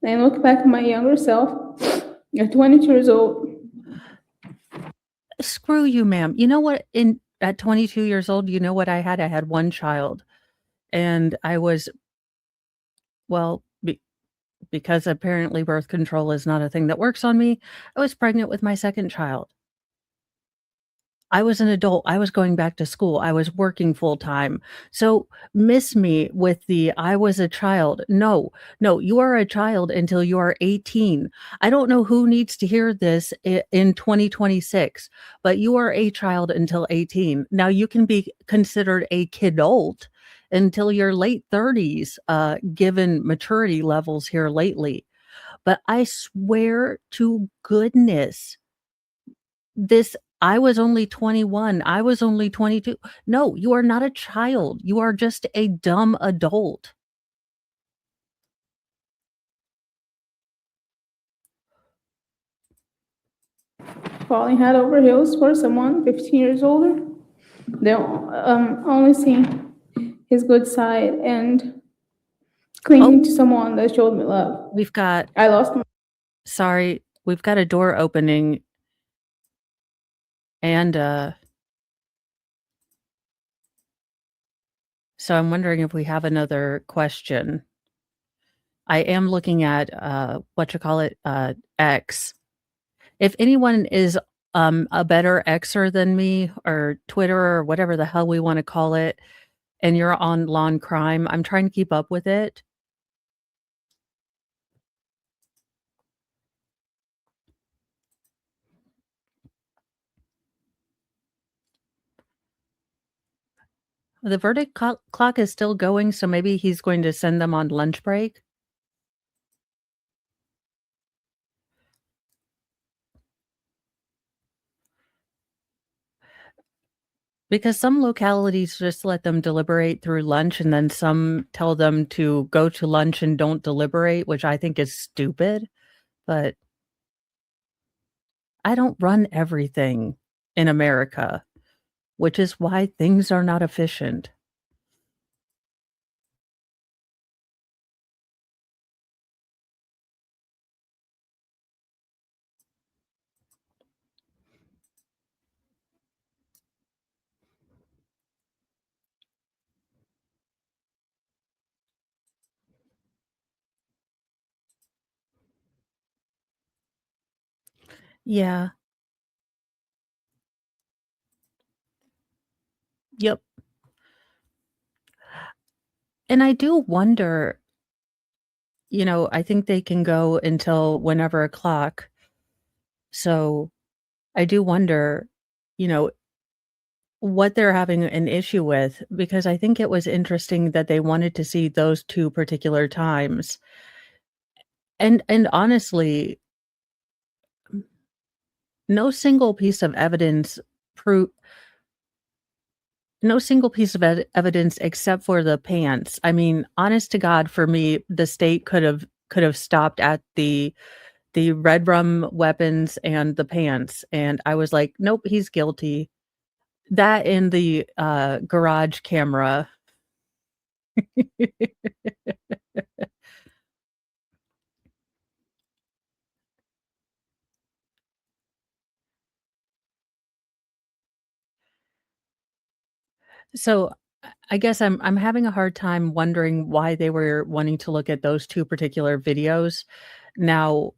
And look back at my younger self at 22 years old. Screw you, ma'am. You know what? At 22 years old, you know what I had? I had one child. And I was, well, because apparently birth control is not a thing that works on me, I was pregnant with my second child. I was an adult. I was going back to school. I was working full time. So miss me with the I was a child. No, you are a child until you are 18. I don't know who needs to hear this in 2026, but you are a child until 18. Now you can be considered a kidult until your late 30s, given maturity levels here lately. But I swear to goodness, I was only 21. I was only 22. No, you are not a child. You are just a dumb adult. Falling head over heels for someone 15 years older. They're only seeing his good side and clinging to someone that showed me love. We've got, I lost my. sorry, we've got a door opening. And so I'm wondering if we have another question. I am looking at X. If anyone is a better Xer than me, or Twitter, or whatever the hell we want to call it, and you're on Lawn Crime, I'm trying to keep up with it. The verdict clock is still going, so maybe he's going to send them on lunch break. Because some localities just let them deliberate through lunch, and then some tell them to go to lunch and don't deliberate, which I think is stupid. But I don't run everything in America, which is why things are not efficient. Yeah. Yep. And I do wonder, I think they can go until whenever o'clock. So I do wonder, you know, what they're having an issue with, because I think it was interesting that they wanted to see those two particular times. And honestly, no single piece of evidence no single piece of evidence except for the pants. I mean, honest to God, for me, the state could have stopped at the red rum weapons and the pants, and I was like, nope, he's guilty. That in the garage camera. So I guess I'm having a hard time wondering why they were wanting to look at those two particular videos. Now,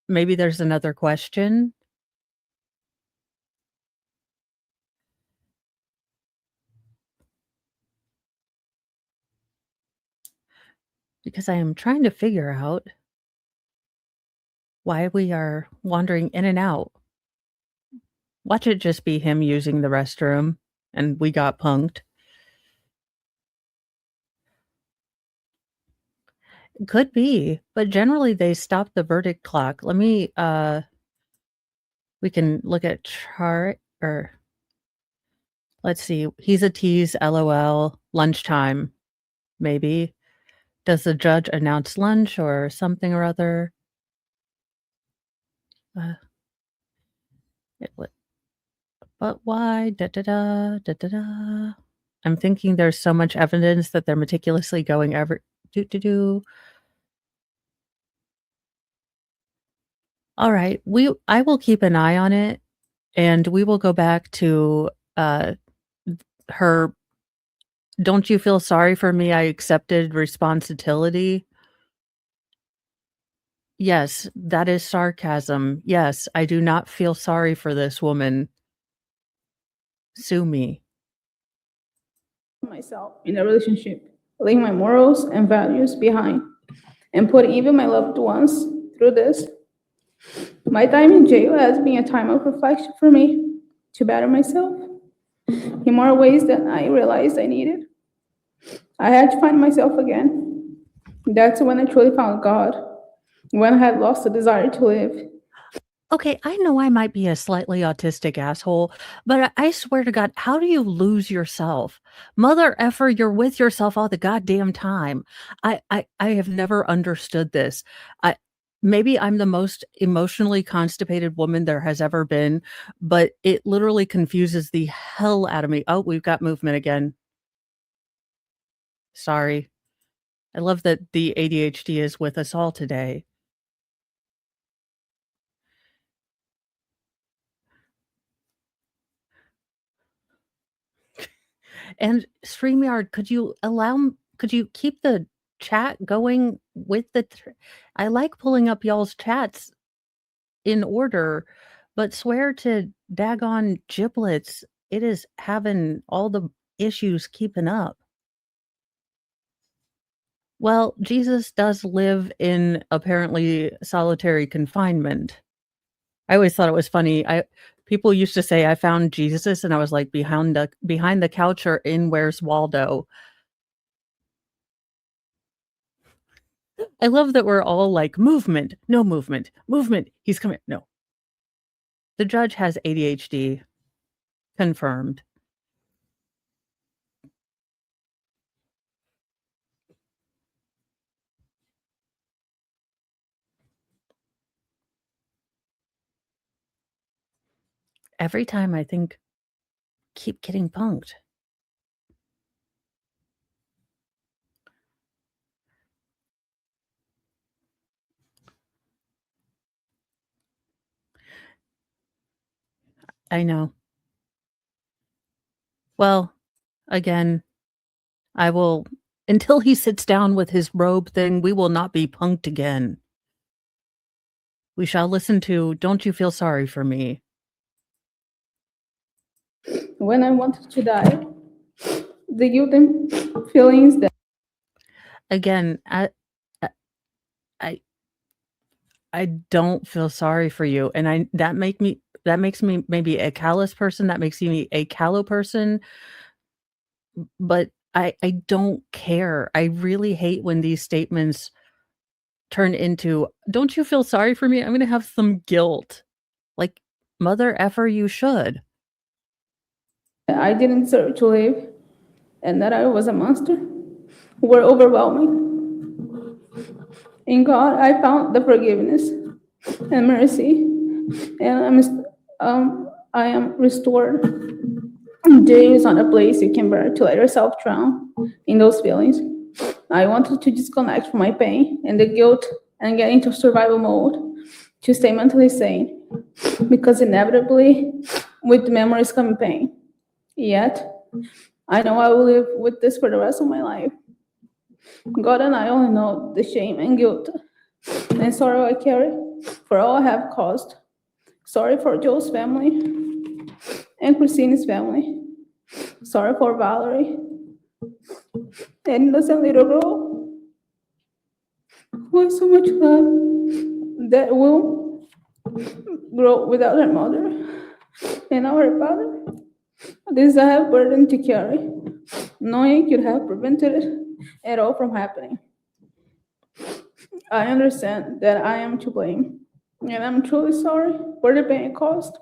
maybe there's another question. Because I am trying to figure out why we are wandering in and out. Watch it just be him using the restroom and we got punked. Could be, but generally they stop the verdict clock. Let me we can look at chart or let's see. He's a tease, LOL, lunchtime, maybe. Does the judge announce lunch or something or other? But why? Da da da da da da. I'm thinking there's so much evidence that they're meticulously going every do. All right, I will keep an eye on it, and we will go back to her. Don't you feel sorry for me? I accepted responsibility. Yes, that is sarcasm. Yes, I do not feel sorry for this woman. Sue me. Myself in a relationship, leaving my morals and values behind, and putting even my loved ones through this. My time in jail has been a time of reflection for me to better myself in more ways than I realized I needed. I had to find myself again. That's when I truly found God, when I had lost the desire to live. Okay, I know I might be a slightly autistic asshole, but I swear to God, how do you lose yourself? Mother effer, you're with yourself all the goddamn time. I have never understood this. Maybe I'm the most emotionally constipated woman there has ever been, but it literally confuses the hell out of me. Oh, we've got movement again. Sorry. I love that the ADHD is with us all today. And StreamYard, could you keep the chat going with I like pulling up y'all's chats in order, but swear to daggone giblets, it is having all the issues keeping up. Well, Jesus does live in apparently solitary confinement. I always thought it was funny. People used to say I found Jesus, and I was like behind the couch or in Where's Waldo. I love that we're all like movement, no movement, movement. He's coming. No. The judge has ADHD confirmed. Every time I think keep getting punked. I know. Well, again, I will until he sits down with his robe thing, we will not be punked again. We shall listen to Don't You Feel Sorry for Me. When I wanted to die, the guilt and feelings that Again, I don't feel sorry for you, and that makes me maybe a callous person, that makes me a callow person, but I don't care. I really hate when these statements turn into, "Don't you feel sorry for me? I'm gonna have some guilt." Like, mother effer, you should. that I didn't deserve to live and that I was a monster were overwhelming. In God, I found the forgiveness and mercy, and I am restored. Jail is not a place you can bear to let yourself drown in those feelings. I wanted to disconnect from my pain and the guilt and get into survival mode to stay mentally sane, because inevitably, with memories come pain. Yet, I know I will live with this for the rest of my life. God and I only know the shame and guilt and sorrow I carry for all I have caused. Sorry for Joe's family and Christine's family. Sorry for Valerie, an innocent little girl who has so much love that will grow without her mother and our father. This is a heavy burden to carry, knowing could have prevented it all from happening. I understand that I am to blame, and I'm truly sorry for the pain it caused.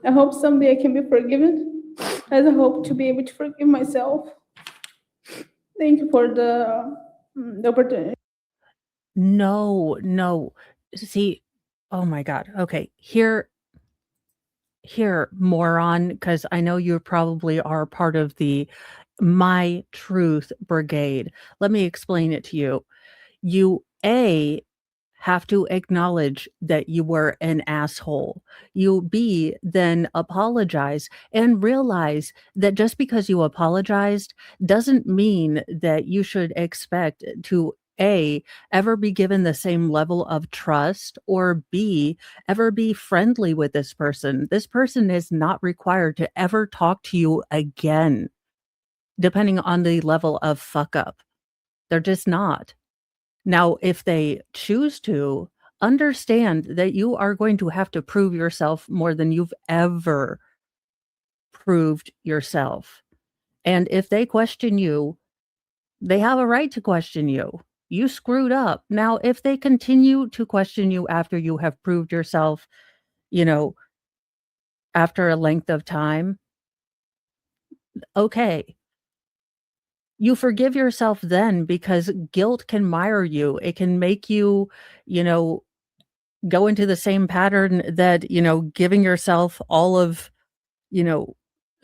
I hope someday I can be forgiven, as I hope to be able to forgive myself. Thank you for the opportunity. No. See, oh my God. Okay, here, moron, because I know you probably are part of the My Truth Brigade. Let me explain it to you. You have to acknowledge that you were an asshole. You then apologize and realize that just because you apologized doesn't mean that you should expect to ever be given the same level of trust, or B, ever be friendly with this person. This person is not required to ever talk to you again, depending on the level of fuck up. They're just not. Now, if they choose to, understand that you are going to have to prove yourself more than you've ever proved yourself. And if they question you, they have a right to question you. You screwed up. Now, if they continue to question you after you have proved yourself, after a length of time, okay. You forgive yourself then, because guilt can mire you. It can make you, go into the same pattern that, giving yourself all of,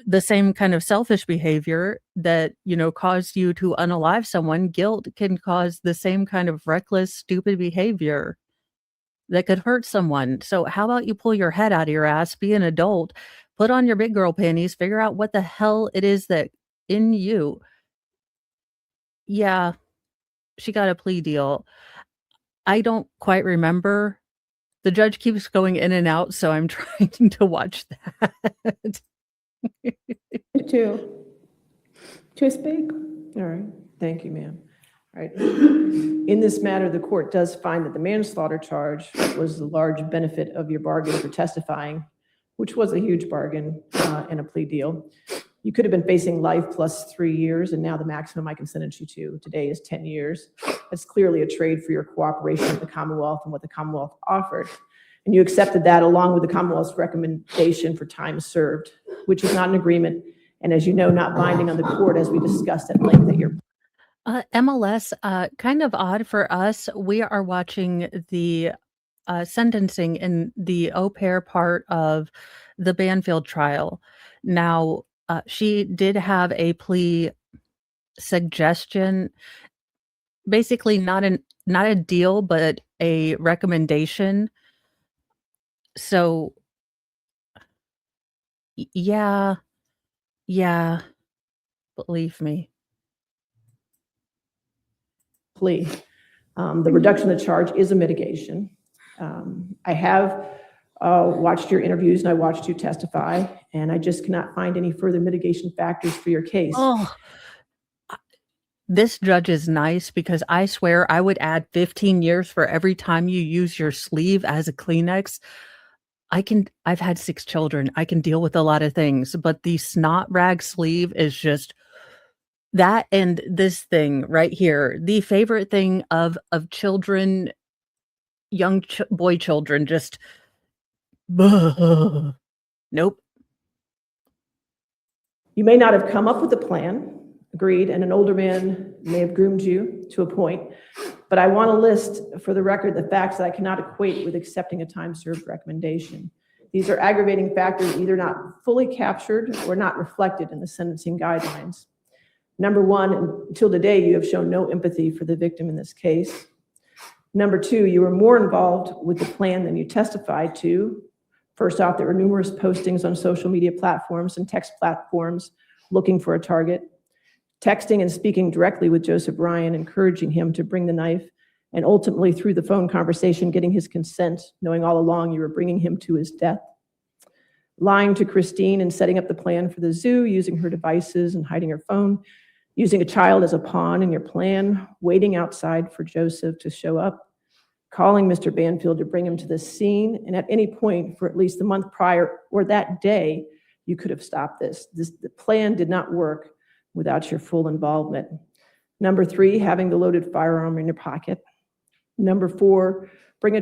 the same kind of selfish behavior that, caused you to unalive someone. Guilt can cause the same kind of reckless, stupid behavior that could hurt someone. So how about you pull your head out of your ass, be an adult, put on your big girl panties, figure out what the hell it is that in you. Yeah, she got a plea deal. I don't quite remember. The judge keeps going in and out, so I'm trying to watch that. To speak. All right, thank you, ma'am. All right. In this matter, the court does find that the manslaughter charge was the large benefit of your bargain for testifying, which was a huge bargain and a plea deal. You could have been facing life plus 3 years, and now the maximum I can sentence you to today is 10 years. That's clearly a trade for your cooperation with the Commonwealth and what the Commonwealth offered. And you accepted that along with the Commonwealth's recommendation for time served, which is not an agreement, and as you know, not binding on the court, as we discussed at length at your MLS, kind of odd for us. We are watching the sentencing in the au pair part of the Banfield trial. Now, she did have a plea suggestion, basically not a deal, but a recommendation. So, yeah, believe me. plea. The reduction of the charge is a mitigation. I have watched your interviews and I watched you testify, and I just cannot find any further mitigation factors for your case. Oh, this judge is nice, because I swear I would add 15 years for every time you use your sleeve as a Kleenex. I've had 6 children. I can deal with a lot of things, but the snot rag sleeve is just that. And this thing right here, the favorite thing of children, young boy children, just nope. You may not have come up with a plan, agreed, and an older man may have groomed you to a point, but I want to list for the record the facts that I cannot equate with accepting a time-served recommendation. These are aggravating factors either not fully captured or not reflected in the sentencing guidelines. Number one, until today, you have shown no empathy for the victim in this case. Number two, you were more involved with the plan than you testified to. First off, there were numerous postings on social media platforms and text platforms looking for a target, texting and speaking directly with Joseph Ryan, encouraging him to bring the knife, and ultimately through the phone conversation, getting his consent, knowing all along you were bringing him to his death. Lying to Christine and setting up the plan for the zoo, using her devices and hiding her phone, using a child as a pawn in your plan, waiting outside for Joseph to show up, calling Mr. Banfield to bring him to the scene, and at any point for at least the month prior or that day, you could have stopped this. The plan did not work without your full involvement. Number three, having the loaded firearm in your pocket. Number four, bringing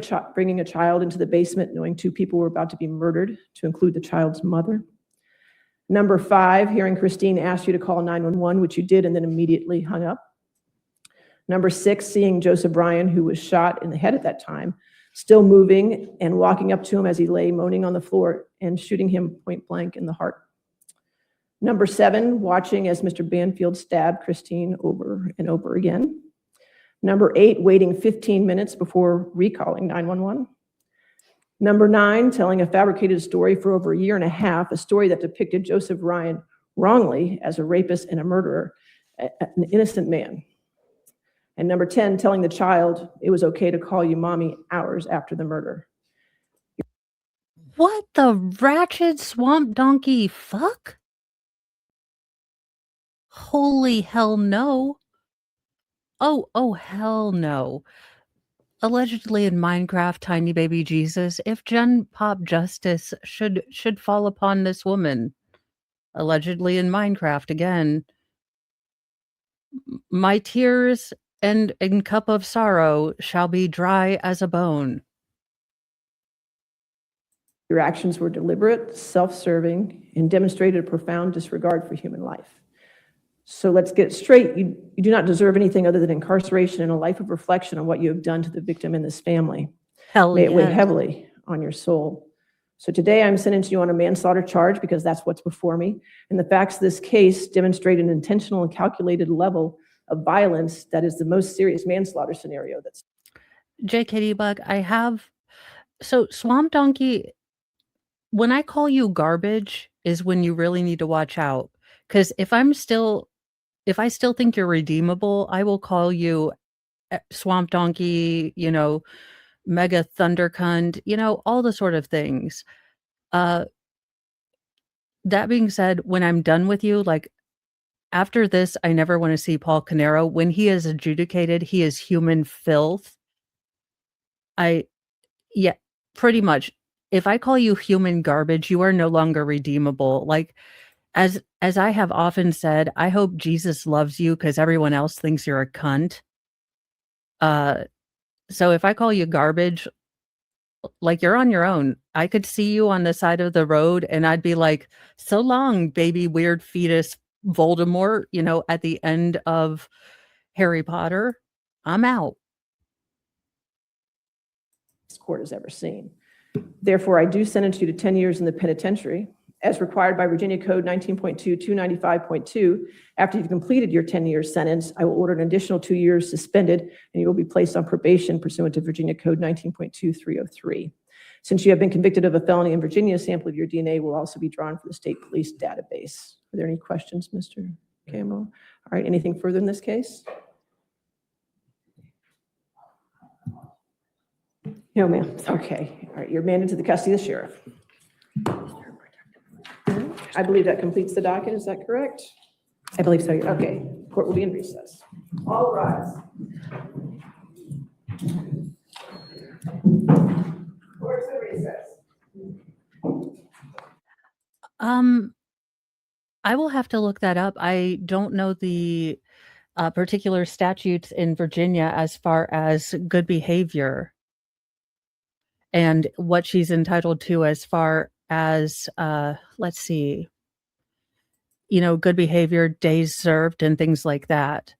a child into the basement knowing two people were about to be murdered, to include the child's mother. Number five, hearing Christine ask you to call 911, which you did and then immediately hung up. Number six, seeing Joseph Ryan, who was shot in the head at that time, still moving and walking up to him as he lay moaning on the floor and shooting him point blank in the heart. Number seven, watching as Mr. Banfield stabbed Christine over and over again. Number eight, waiting 15 minutes before recalling 911. Number nine, telling a fabricated story for over a year and a half, a story that depicted Joseph Ryan wrongly as a rapist and a murderer, an innocent man. And number 10, telling the child it was okay to call you mommy hours after the murder. What the ratchet swamp donkey fuck? Holy hell no. Oh, hell no. Allegedly in Minecraft, Tiny Baby Jesus, if Gen Pop justice should fall upon this woman. Allegedly in Minecraft again. My tears and in cup of sorrow shall be dry as a bone. Your actions were deliberate, self-serving, and demonstrated a profound disregard for human life. So let's get it straight. You do not deserve anything other than incarceration and a life of reflection on what you have done to the victim and this family. Hell May it weigh yes. heavily on your soul. So today I'm sentencing you on a manslaughter charge because that's what's before me. And the facts of this case demonstrate an intentional and calculated level of violence that is the most serious manslaughter scenario that's. JKD Bug, so Swamp Donkey, when I call you garbage is when you really need to watch out. Because if I still think you're redeemable, I will call you Swamp Donkey, Mega Thundercunt, all the sort of things. That being said, when I'm done with you, like after this, I never want to see Paul Canero. When he is adjudicated, he is human filth. Pretty much. If I call you human garbage, you are no longer redeemable. Like, as I have often said, I hope Jesus loves you because everyone else thinks you're a cunt. So if I call you garbage, like you're on your own. I could see you on the side of the road and I'd be like, so long, baby weird fetus Voldemort, at the end of Harry Potter. I'm out. This court has ever seen. Therefore, I do sentence you to 10 years in the penitentiary, as required by Virginia Code 19.2, 295.2. After you've completed your 10-year sentence, I will order an additional 2 years suspended, and you will be placed on probation pursuant to Virginia Code 19.2, 303. Since you have been convicted of a felony in Virginia, a sample of your DNA will also be drawn from the state police database. Are there any questions, Mr. Campbell? All right, anything further in this case? No, ma'am. Okay. All right, you're remanded to the custody of the sheriff. I believe that completes the docket. Is that correct? I believe so. Okay. Court will be in recess. All rise. Court's in recess. I will have to look that up. I don't know the particular statutes in Virginia as far as good behavior and what she's entitled to as far as, let's see. you know, good behavior, days served, and things like that.